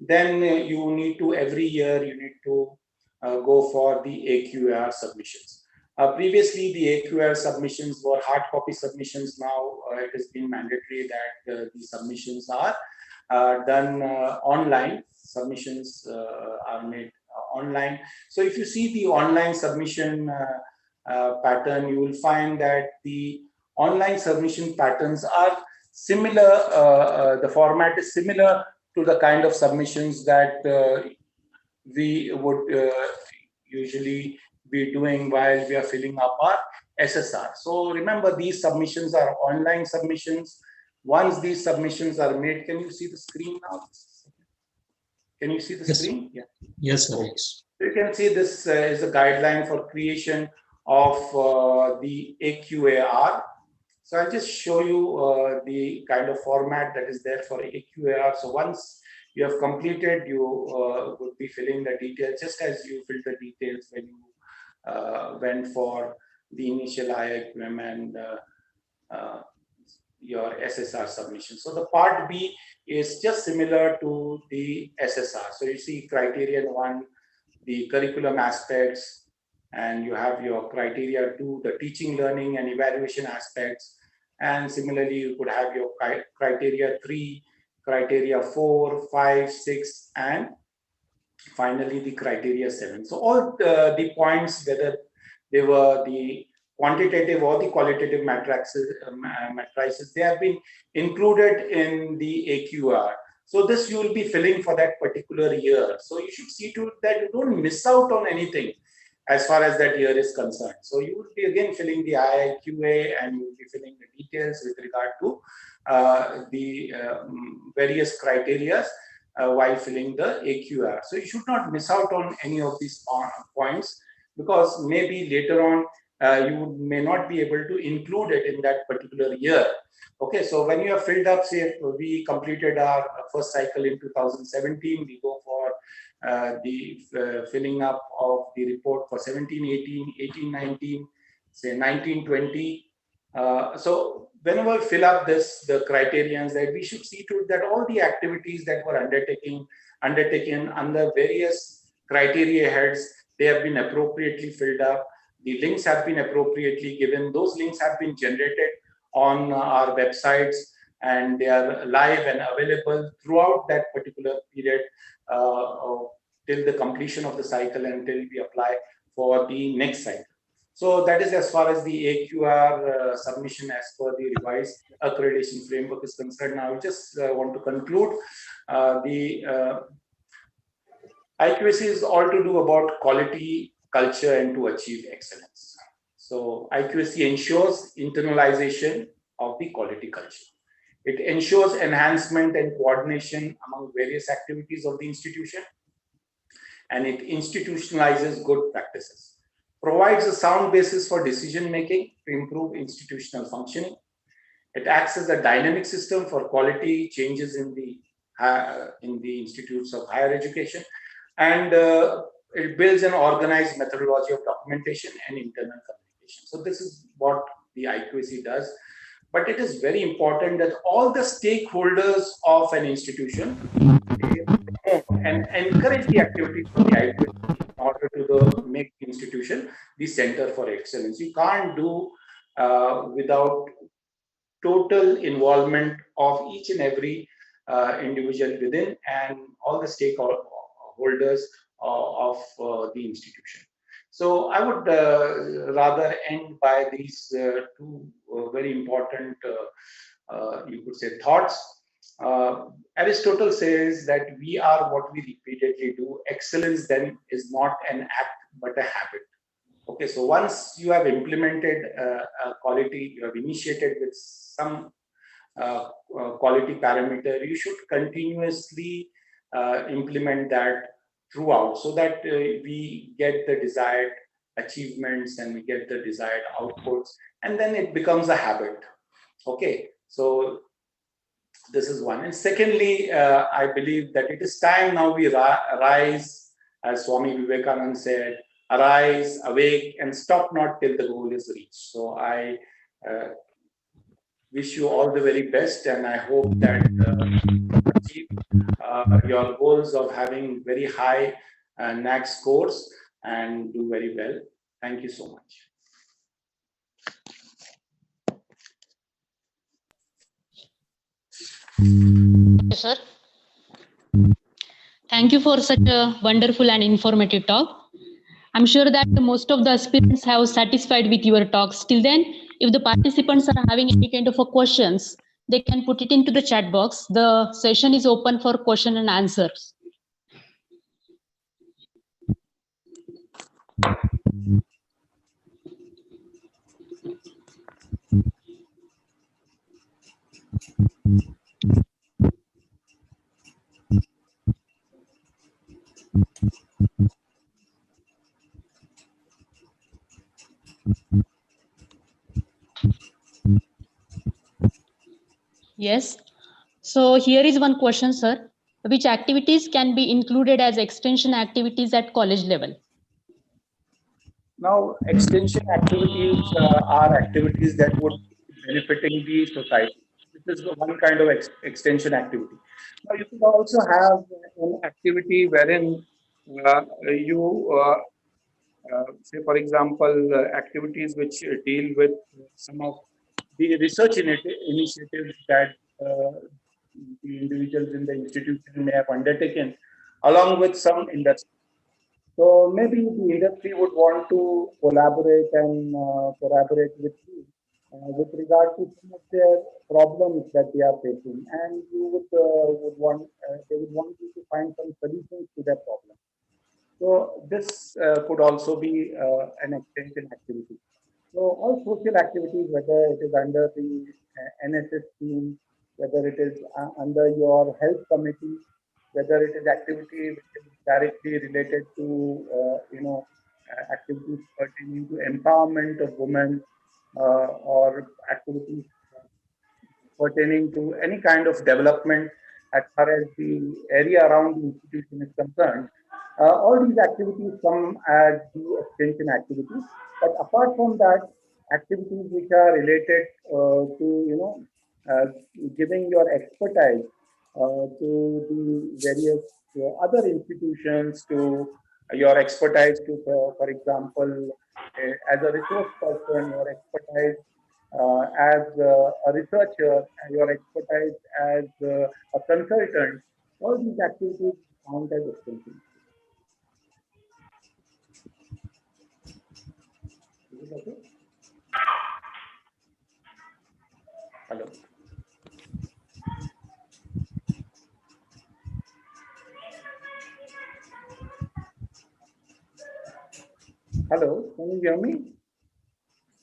S1: then you need to, every year you need to go for the AQAR submissions. Previously, the AQAR submissions were hard copy submissions. Now it has been mandatory that the submissions are done online. Submissions are made online. So if you see the online submission pattern, you will find that the online submission patterns are similar. The format is similar to the kind of submissions that we would usually be doing while we are filling up our SSR. So remember, these submissions are online submissions. Once these submissions are made, can you see the screen now? Can you see the screen? Yeah.
S3: Yes, sir. Yes.
S1: You can see this is a guideline for creation of the AQAR. So I'll just show you the kind of format that is there for AQAR. So once you have completed, you would be filling the details, just as you filled the details when you went for the initial IIQM and your SSR submission. So the part B is just similar to the SSR. So you see criterion 1, the curriculum aspects, and you have your criteria 2, the teaching, learning, and evaluation aspects. And similarly, you could have your criteria 3, criteria 4, 5, 6, and finally the criteria 7. So all the points, whether they were the quantitative or the qualitative matrices, they have been included in the AQR. So this you will be filling for that particular year. So you should see to it that you don't miss out on anything as far as that year is concerned. So you will be again filling the IIQA, and you will be filling the details with regard to the various criteria while filling the AQR. So you should not miss out on any of these points, because maybe later on you may not be able to include it in that particular year. Okay, so when you have filled up, say we completed our first cycle in 2017, we go for the filling up of the report for 17-18, 18-19, say 19-20. So whenever we fill up the criterions, that we should see to it that all the activities that were undertaken under various criteria heads, they have been appropriately filled up. The links have been appropriately given. Those links have been generated on our websites, and they are live and available throughout that particular period till the completion of the cycle, until we apply for the next cycle. So that is as far as the AQR submission as per the revised accreditation framework is concerned. Now, I just want to conclude. The IQAC is all to do about quality, culture, and to achieve excellence. So IQAC ensures internalization of the quality culture. It ensures enhancement and coordination among various activities of the institution, and it institutionalizes good practices. Provides a sound basis for decision making to improve institutional functioning. It acts as a dynamic system for quality changes in the institutes of higher education, and it builds an organized methodology of documentation and internal communication. So this is what the IQAC does. But it is very important that all the stakeholders of an institution and encourage the activities of the IQAC in order to make the institution the center for excellence. You can't do without total involvement of each and every individual within and all the stakeholders of the institution. So I would rather end by these two very important, you could say, thoughts. Aristotle says that we are what we repeatedly do. Excellence then is not an act but a habit. Okay, so once you have implemented quality, you have initiated with some quality parameter, you should continuously implement that throughout, so that we get the desired achievements and we get the desired outputs, and then it becomes a habit. Okay, so this is one. And secondly, I believe that it is time now we rise, as Swami Vivekananda said, arise, awake, and stop not till the goal is reached. So I wish you all the very best, and I hope that achieve your goals of having very high NAC scores and do very well. Thank you so much.
S2: Yes, sir. Thank you for such a wonderful and informative talk. I'm sure that most of the aspirants have satisfied with your talks. Till then, if the participants are having any kind of a questions, they can put it into the chat box. The session is open for question and answers. Yes. So here is one question, sir. Which activities can be included as extension activities at college level?
S1: Now, extension activities are activities that would be benefiting the society. This is one kind of extension activity. Now you could also have an activity wherein you say, for example, activities which deal with some of the research initiatives that the individuals in the institution may have undertaken, along with some industry. So maybe the industry would want to collaborate with you with regard to some of their problems that they are facing, and you would want they would want you to find some solutions to their problem. So this could also be an extension activity. So all social activities, whether it is under the NSS scheme, whether it is under your health committee, whether it is activity which is directly related to activities pertaining to empowerment of women, or activities pertaining to any kind of development as far as the area around the institution is concerned. All these activities come as the extension activities. But apart from that, activities which are related to giving your expertise to the various other institutions, to your expertise to, for example, as a resource person, your expertise as a researcher, and your expertise as a consultant, all these activities count as extension. Is it okay? Hello. Hello, can you hear me?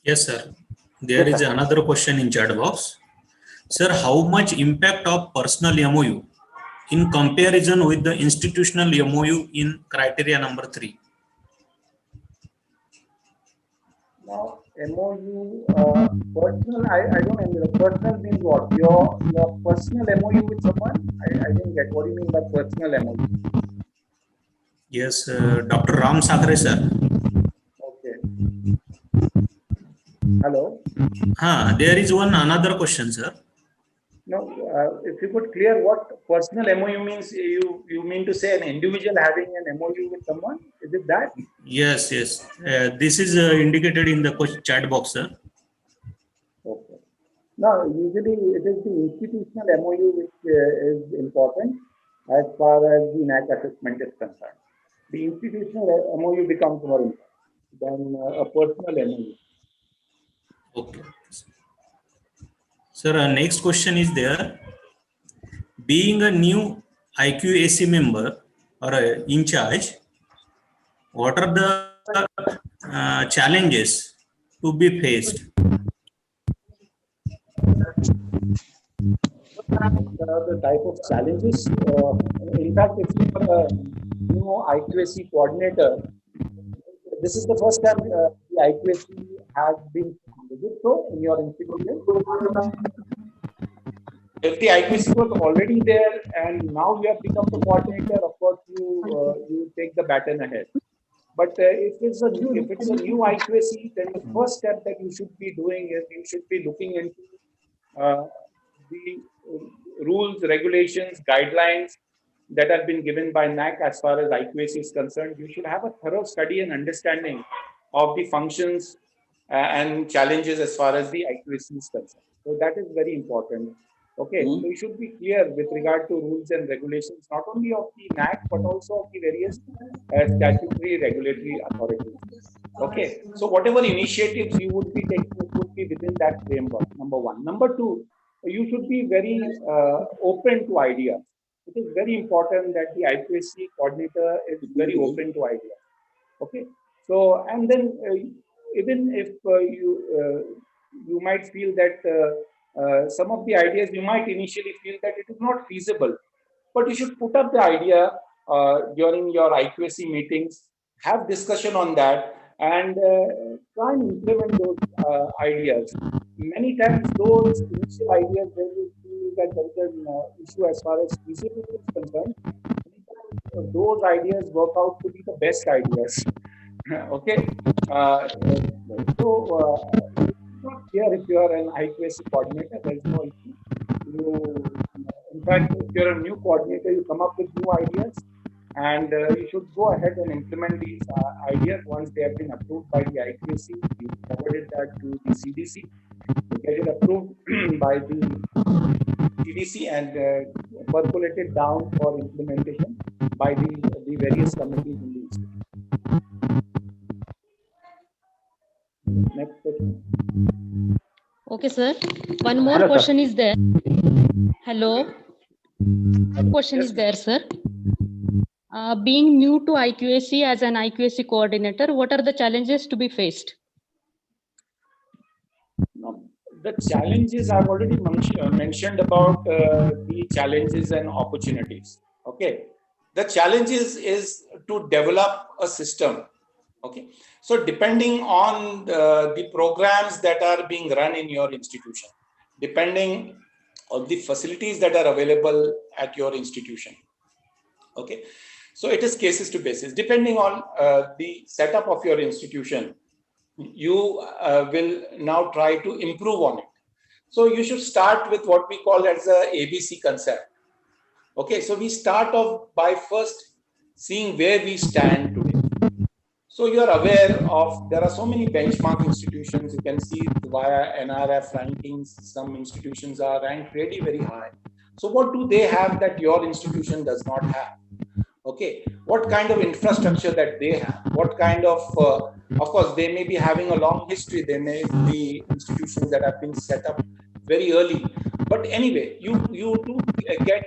S3: Yes, sir. There is another question in chat box. Sir, how much impact of personal MOU in comparison with the institutional MOU in criteria number 3?
S1: Now, MOU, personal, I don't know. Personal means what? Your personal MOU with someone? I didn't get. What do you mean by personal MOU?
S3: Yes, Dr. Ram Sakre, sir.
S1: Okay. Hello?
S3: There is another question, sir.
S1: Now, if you could clear what personal MOU means, you mean to say an individual having an MOU with someone? Is it that?
S3: Yes. This is indicated in the chat box, sir.
S1: Okay. Now, usually it is the institutional MOU which is important as far as the NAC assessment is concerned. The institutional MOU becomes more important than a personal MOU.
S3: Okay. Sir, next question is there. Being a new IQAC member or in charge, what are the challenges to be faced?
S1: The type of challenges, in fact, if you are a new IQAC coordinator, this is the first time the IQAC has been founded. Is it so in your institution? If the IQAC was already there and now you have become the coordinator, of course you take the baton ahead. But if it's a new IQAC, then the first step that you should be doing is you should be looking into the rules, regulations, guidelines that have been given by NAC as far as IQAC is concerned. You should have a thorough study and understanding of the functions and challenges as far as the IQAC is concerned. So that is very important. Okay, so you should be clear with regard to rules and regulations, not only of the NAC, but also of the various statutory regulatory authorities. Okay, so whatever initiatives you would be taking would be within that framework, number one. Number two, you should be very open to ideas. It is very important that the IQAC coordinator is very open to ideas. Okay, so and then even if you might feel that some of the ideas you might initially feel that it is not feasible, but you should put up the idea during your IQAC meetings, have discussion on that, and try and implement those ideas. Many times those initial ideas where you feel that there is an issue as far as feasibility is concerned, those ideas work out to be the best ideas. Okay, so it's not clear if you are an IQAC coordinator, there is no issue. in fact, if you're a new coordinator, you come up with new ideas, and you should go ahead and implement these ideas once they have been approved by the IQAC. You forwarded that to the CDC, you get it approved by the CDC, and percolated down for implementation by the various committees in the institute. Next question.
S2: Okay, sir. One more
S1: Hello,
S2: question is there. Hello. One question
S1: Yes,
S2: is there, sir. Being new to IQAC as an IQAC coordinator, what are the challenges to be faced?
S1: no, the challenges I've already mentioned about the challenges and opportunities. Okay, the challenges is to develop a system. Okay, so depending on the programs that are being run in your institution, depending on the facilities that are available at your institution. Okay, so it is cases to basis. Depending on the setup of your institution, you will now try to improve on it. So you should start with what we call as a ABC concept. Okay, so we start off by first seeing where we stand today. So you are aware of, there are so many benchmark institutions. You can see via NRF rankings, some institutions are ranked really very high. So what do they have that your institution does not have? Okay, what kind of infrastructure that they have? What kind of course, they may be having a long history. They may be institutions that have been set up very early. But anyway, you do get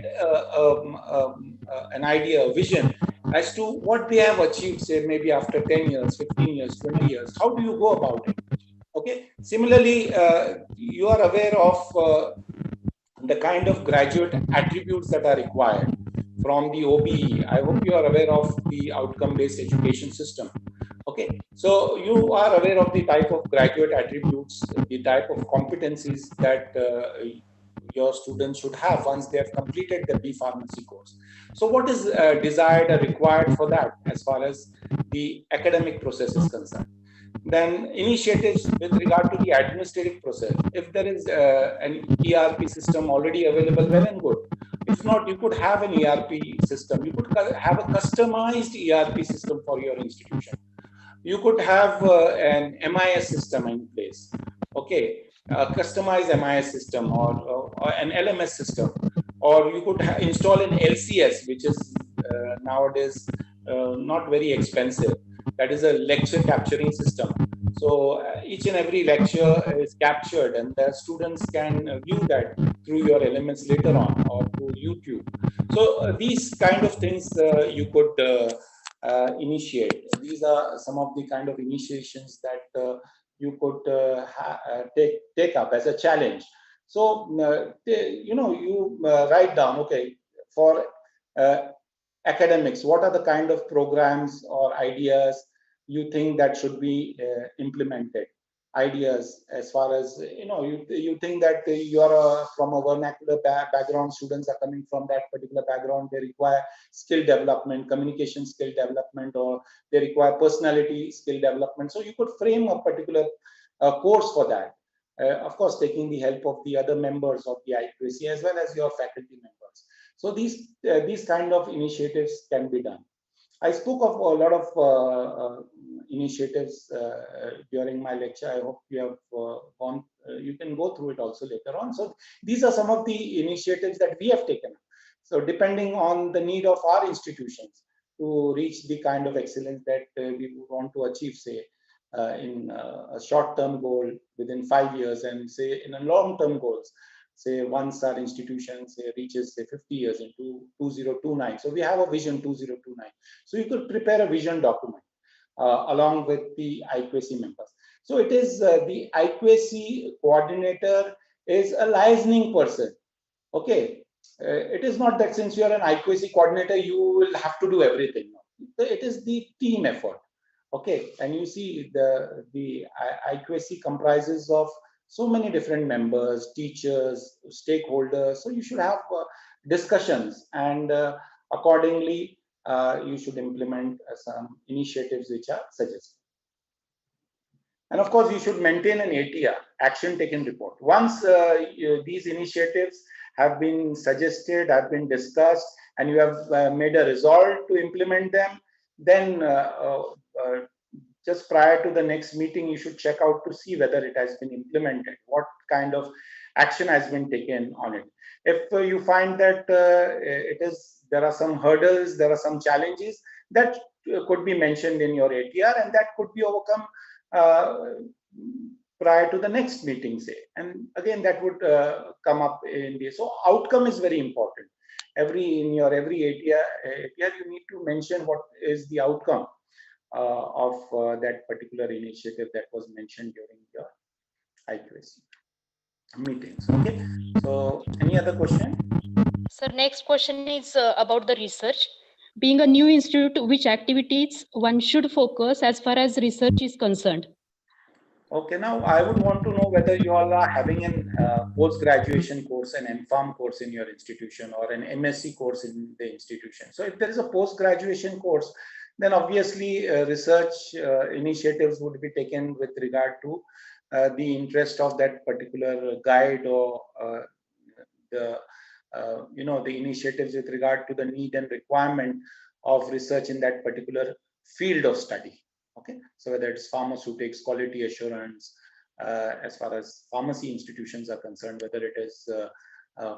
S1: an idea, a vision as to what they have achieved, say maybe after 10 years, 15 years, 20 years. How do you go about it? Okay. Similarly, you are aware of the kind of graduate attributes that are required from the OBE. I hope you are aware of the outcome-based education system. Okay, so you are aware of the type of graduate attributes, the type of competencies that your students should have once they have completed the B Pharmacy course. So what is desired or required for that as far as the academic process is concerned? Then initiatives with regard to the administrative process. If there is an ERP system already available, well and good. If not, you could have an ERP system. You could have a customized ERP system for your institution. You could have an MIS system in place. Okay, a customized MIS system or an LMS system. Or you could install an LCS, which is nowadays not very expensive. That is a lecture capturing system. So each and every lecture is captured, and the students can view that through your elements later on or through YouTube. So these kind of things you could initiate. These are some of the kind of initiations that you could take up as a challenge. So you write down, okay, for academics, what are the kind of programs or ideas you think that should be implemented? Ideas as far as, you think that you are from a vernacular background, students are coming from that particular background, they require skill development, communication skill development, or they require personality skill development. So you could frame a particular course for that. Of course, taking the help of the other members of the IQAC as well as your faculty members. So these kind of initiatives can be done. I spoke of a lot of initiatives during my lecture. I hope you have gone. You can go through it also later on. So these are some of the initiatives that we have taken. So depending on the need of our institutions to reach the kind of excellence that we would want to achieve, say in a short-term goal within 5 years, and say in a long-term goals, say once our institution reaches say 50 years into 2029. So we have a vision 2029. So you could prepare a vision document along with the IQAC members. So it is the IQAC coordinator is a liaising person. Okay, it is not that since you are an IQAC coordinator you will have to do everything. It is the team effort. Okay, and you see the IQAC comprises of so many different members, teachers, stakeholders. So you should have discussions, and accordingly, you should implement some initiatives which are suggested. And of course, you should maintain an ATR, action taken report. Once these initiatives have been suggested, have been discussed, and you have made a resolve to implement them, then just prior to the next meeting, you should check out to see whether it has been implemented, what kind of action has been taken on it. If you find that there are some hurdles, there are some challenges that could be mentioned in your ATR, and that could be overcome prior to the next meeting, say. And again, that would come up in the, so outcome is very important. In your every ATR, you need to mention what is the outcome of that particular initiative that was mentioned during your IQAC meetings. Okay. So, any other question?
S2: Sir, next question is about the research. Being a new institute, which activities one should focus as far as research is concerned?
S1: Okay, now I would want to know whether you all are having an post-graduation course, an M.Pharm course in your institution, or an MSc course in the institution. So if there is a post-graduation course, then obviously research initiatives would be taken with regard to the interest of that particular guide, or the the initiatives with regard to the need and requirement of research in that particular field of study. Okay, so whether it's pharmaceutics, quality assurance, as far as pharmacy institutions are concerned, whether it is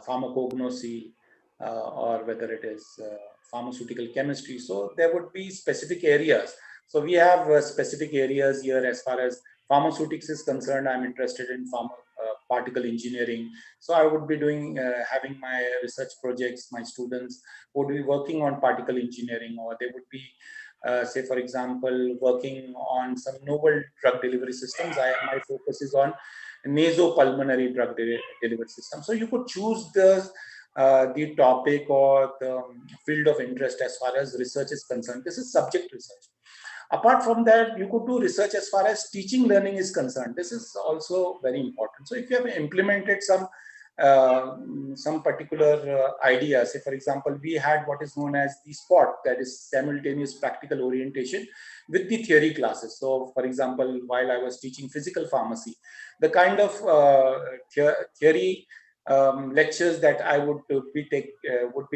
S1: pharmacognosy, or whether it is pharmaceutical chemistry. So there would be specific areas. So we have specific areas here. As far as pharmaceutics is concerned, I'm interested in particle engineering. So I would be doing, having my research projects, my students would be working on particle engineering, or they would be, say for example, working on some novel drug delivery systems. My focus is on nasopulmonary drug delivery system. So you could choose the topic or the field of interest as far as research is concerned. This is subject research. Apart from that, you could do research as far as teaching learning is concerned. This is also very important. So if you have implemented some particular idea, say for example, we had what is known as the SPOT, that is simultaneous practical orientation with the theory classes. So for example, while I was teaching physical pharmacy, the kind of theory lectures that I would be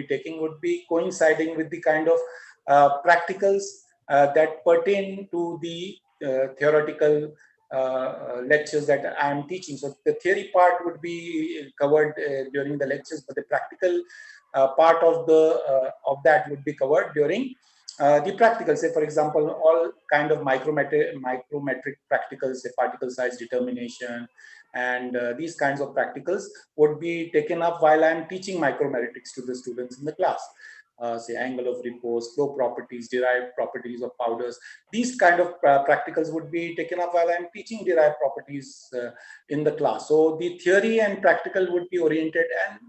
S1: taking would be coinciding with the kind of practicals that pertain to the theoretical lectures that I am teaching. So the theory part would be covered during the lectures, but the practical part of that would be covered during the practical. Say for example, all kind of micrometric practicals, say particle size determination, and these kinds of practicals would be taken up while I am teaching micrometrics to the students in the class. Say angle of repose, flow properties, derived properties of powders. These kind of practicals would be taken up while I'm teaching derived properties in the class. So the theory and practical would be oriented, and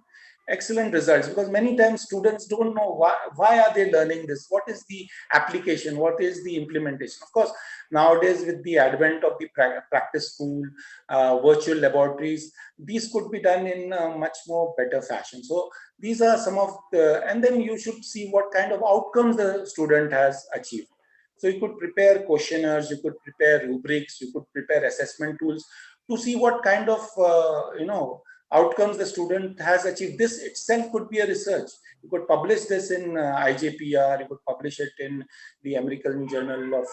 S1: excellent results, because many times students don't know why are they learning this, what is the application, what is the implementation. Of course, nowadays with the advent of the practice school, virtual laboratories, these could be done in a much more better fashion. So these are some of the, and then you should see what kind of outcomes the student has achieved. So you could prepare questionnaires, you could prepare rubrics, you could prepare assessment tools to see what kind of outcomes the student has achieved. This itself could be a research. You could publish this in IJPR, you could publish it in the American Journal of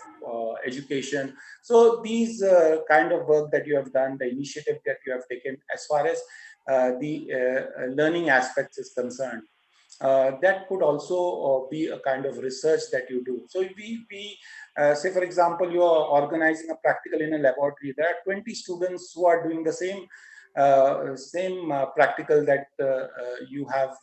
S1: Education. So these kind of work that you have done, the initiative that you have taken as far as the learning aspects is concerned, that could also be a kind of research that you do. So we say for example, you are organizing a practical in a laboratory. There are 20 students who are doing the same practical that you have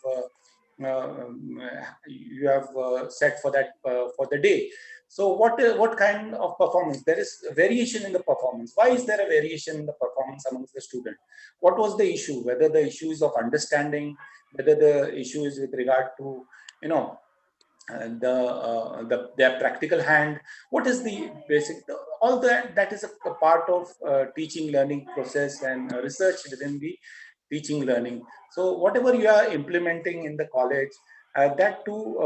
S1: set for that for the day. So what kind of performance? There is variation in the performance. Why is there a variation in the performance amongst the student? What was the issue? Whether the issue is of understanding, whether the issue is with regard to their practical hand. What is the basic? All that is a part of teaching learning process and research within the teaching learning. So whatever you are implementing in the college, that too,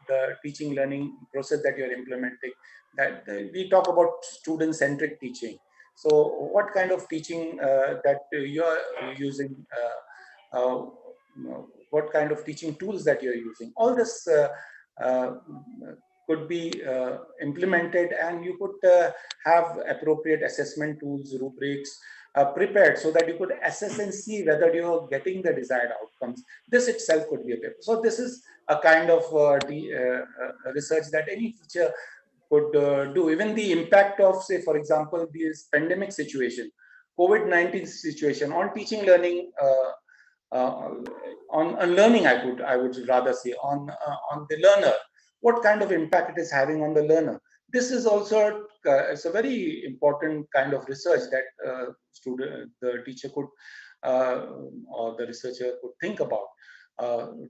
S1: the teaching learning process that you are implementing, that we talk about student-centric teaching. So what kind of teaching that you are using? what kind of teaching tools that you're using. All this could be implemented, and you could have appropriate assessment tools, rubrics prepared, so that you could assess and see whether you're getting the desired outcomes. This itself could be a paper. So this is a kind of research that any teacher could do. Even the impact of, say, for example, this pandemic situation, COVID-19 situation on teaching, learning, on learning, I would rather say, on the learner, what kind of impact it is having on the learner. This is also it's a very important kind of research that the teacher could or the researcher could think about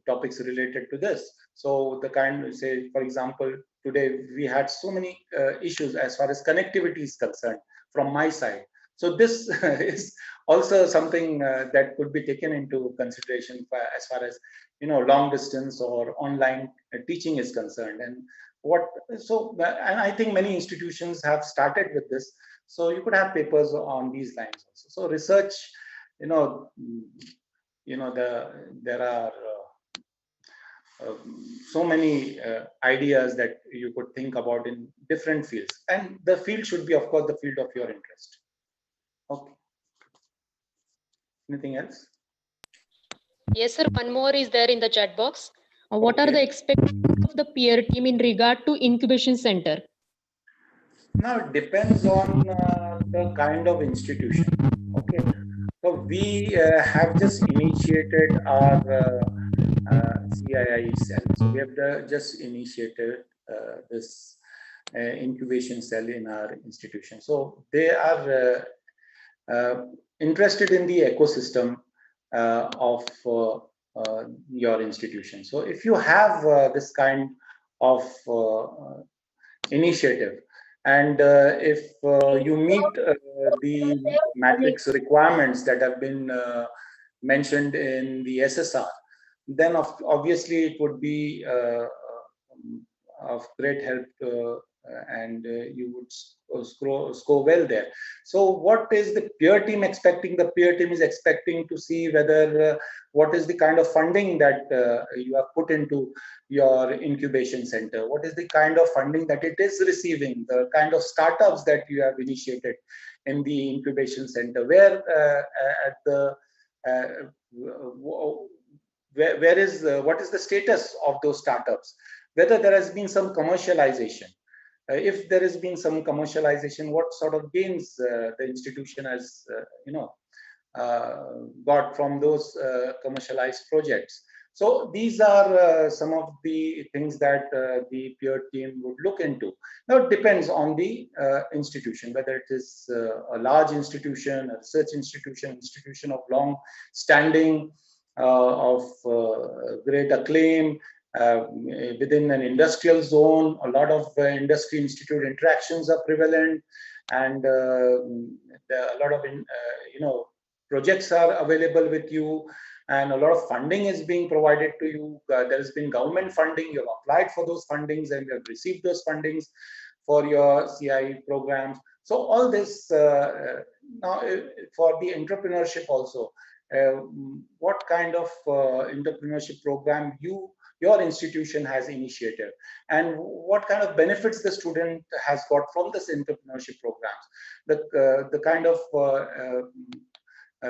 S1: topics related to this. So the kind, say, for example, today we had so many issues as far as connectivity is concerned from my side. So this is also something that could be taken into consideration as far as, you know, long distance or online teaching is concerned. And and I think many institutions have started with this. So you could have papers on these lines also. So research, there are so many ideas that you could think about in different fields, and the field should be, of course, the field of your interest. Okay. Anything else?
S2: Yes, sir. One more is there in the chat box. What are the expectations of the peer team in regard to incubation center?
S1: Now, it depends on the kind of institution. Okay. So we have just initiated our CII cell. So we have just initiated this incubation cell in our institution. So they are interested in the ecosystem of your institution. So if you have this kind of initiative, and if you meet the matrix requirements that have been mentioned in the SSR, then obviously it would be of great help and you would score well there. So what is the peer team expecting? The peer team is expecting to see whether what is the kind of funding that you have put into your incubation center, what is the kind of funding that it is receiving, the kind of startups that you have initiated in the incubation center, where at the what is the status of those startups, whether there has been some commercialization. If there has been some commercialization, what sort of gains the institution has, got from those commercialized projects. So these are some of the things that the peer team would look into. Now it depends on the institution, whether it is a large institution, a research institution of long standing, of great acclaim, within an industrial zone. A lot of industry institute interactions are prevalent, and a lot of projects are available with you, and a lot of funding is being provided to you. There has been government funding. You have applied for those fundings and you have received those fundings for your CIE programs. So all this now for the entrepreneurship also, what kind of entrepreneurship program your institution has initiated, and what kind of benefits the student has got from this entrepreneurship programs, the kind of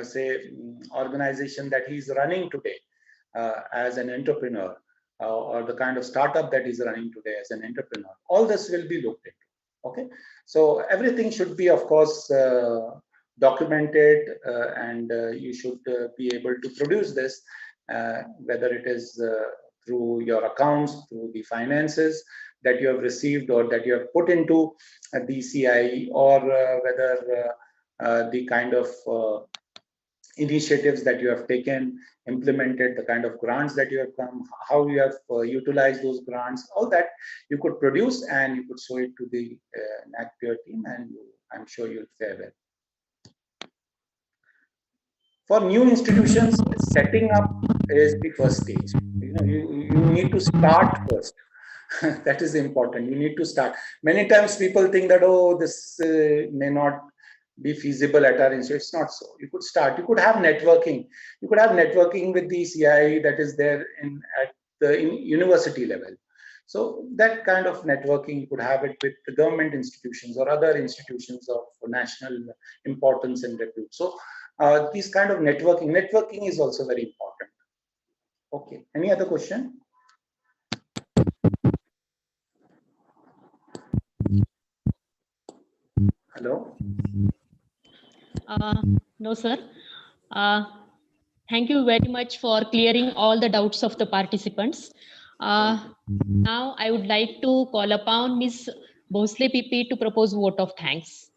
S1: say organization that he's running today as an entrepreneur, or the kind of startup that he's running today as an entrepreneur. All this will be looked into. Okay, so everything should be, of course, documented, and you should be able to produce this, whether it is through your accounts, through the finances that you have received or that you have put into the CIE, or whether the kind of initiatives that you have taken, implemented, the kind of grants that you have come, how you have utilized those grants, all that you could produce and you could show it to the NAC peer team, and I'm sure you'll fare well. For new institutions, setting up is the first stage. You need to start first. That is important. You need to start. Many times people think that, oh, this may not be feasible at our institute. It's not so. You could start. You could have networking. You could have networking with the CIE that is there at the university level. So that kind of networking, you could have it with the government institutions or other institutions of national importance and repute. So these kind of networking is also very important. Okay. Any other question? Hello?
S2: No, sir. Thank you very much for clearing all the doubts of the participants. Now I would like to call upon Ms. Bhosle PP to propose vote of thanks.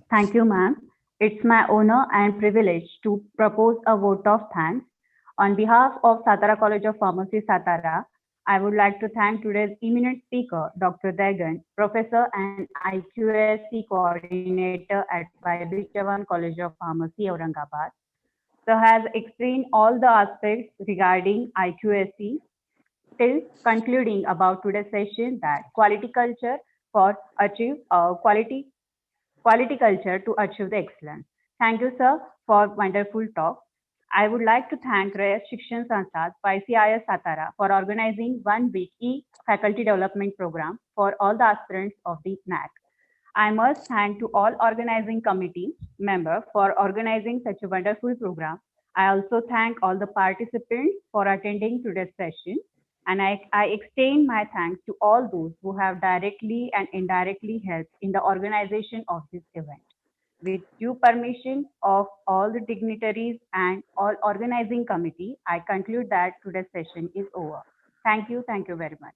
S4: Thank you, ma'am. It's my honor and privilege to propose a vote of thanks. On behalf of Satara College of Pharmacy, Satara, I would like to thank today's eminent speaker, Dr. Degaon, Professor and IQSC Coordinator at Degaon College of Pharmacy, Aurangabad. So has explained all the aspects regarding IQSC, till concluding about today's session that quality culture for achieve quality culture to achieve the excellence. Thank you, sir, for wonderful talk. I would like to thank Rayat Shikshan Sanstha, YCIS Satara, for organizing 1 week e-faculty development program for all the aspirants of the NAC. I must thank to all organizing committee members for organizing such a wonderful program. I also thank all the participants for attending today's session. And I extend my thanks to all those who have directly and indirectly helped in the organization of this event. With due permission of all the dignitaries and all organizing committee, I conclude that today's session is over. Thank you very much.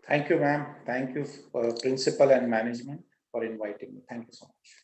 S1: Thank you, ma'am. Thank you, principal and management, for inviting me. Thank you so much.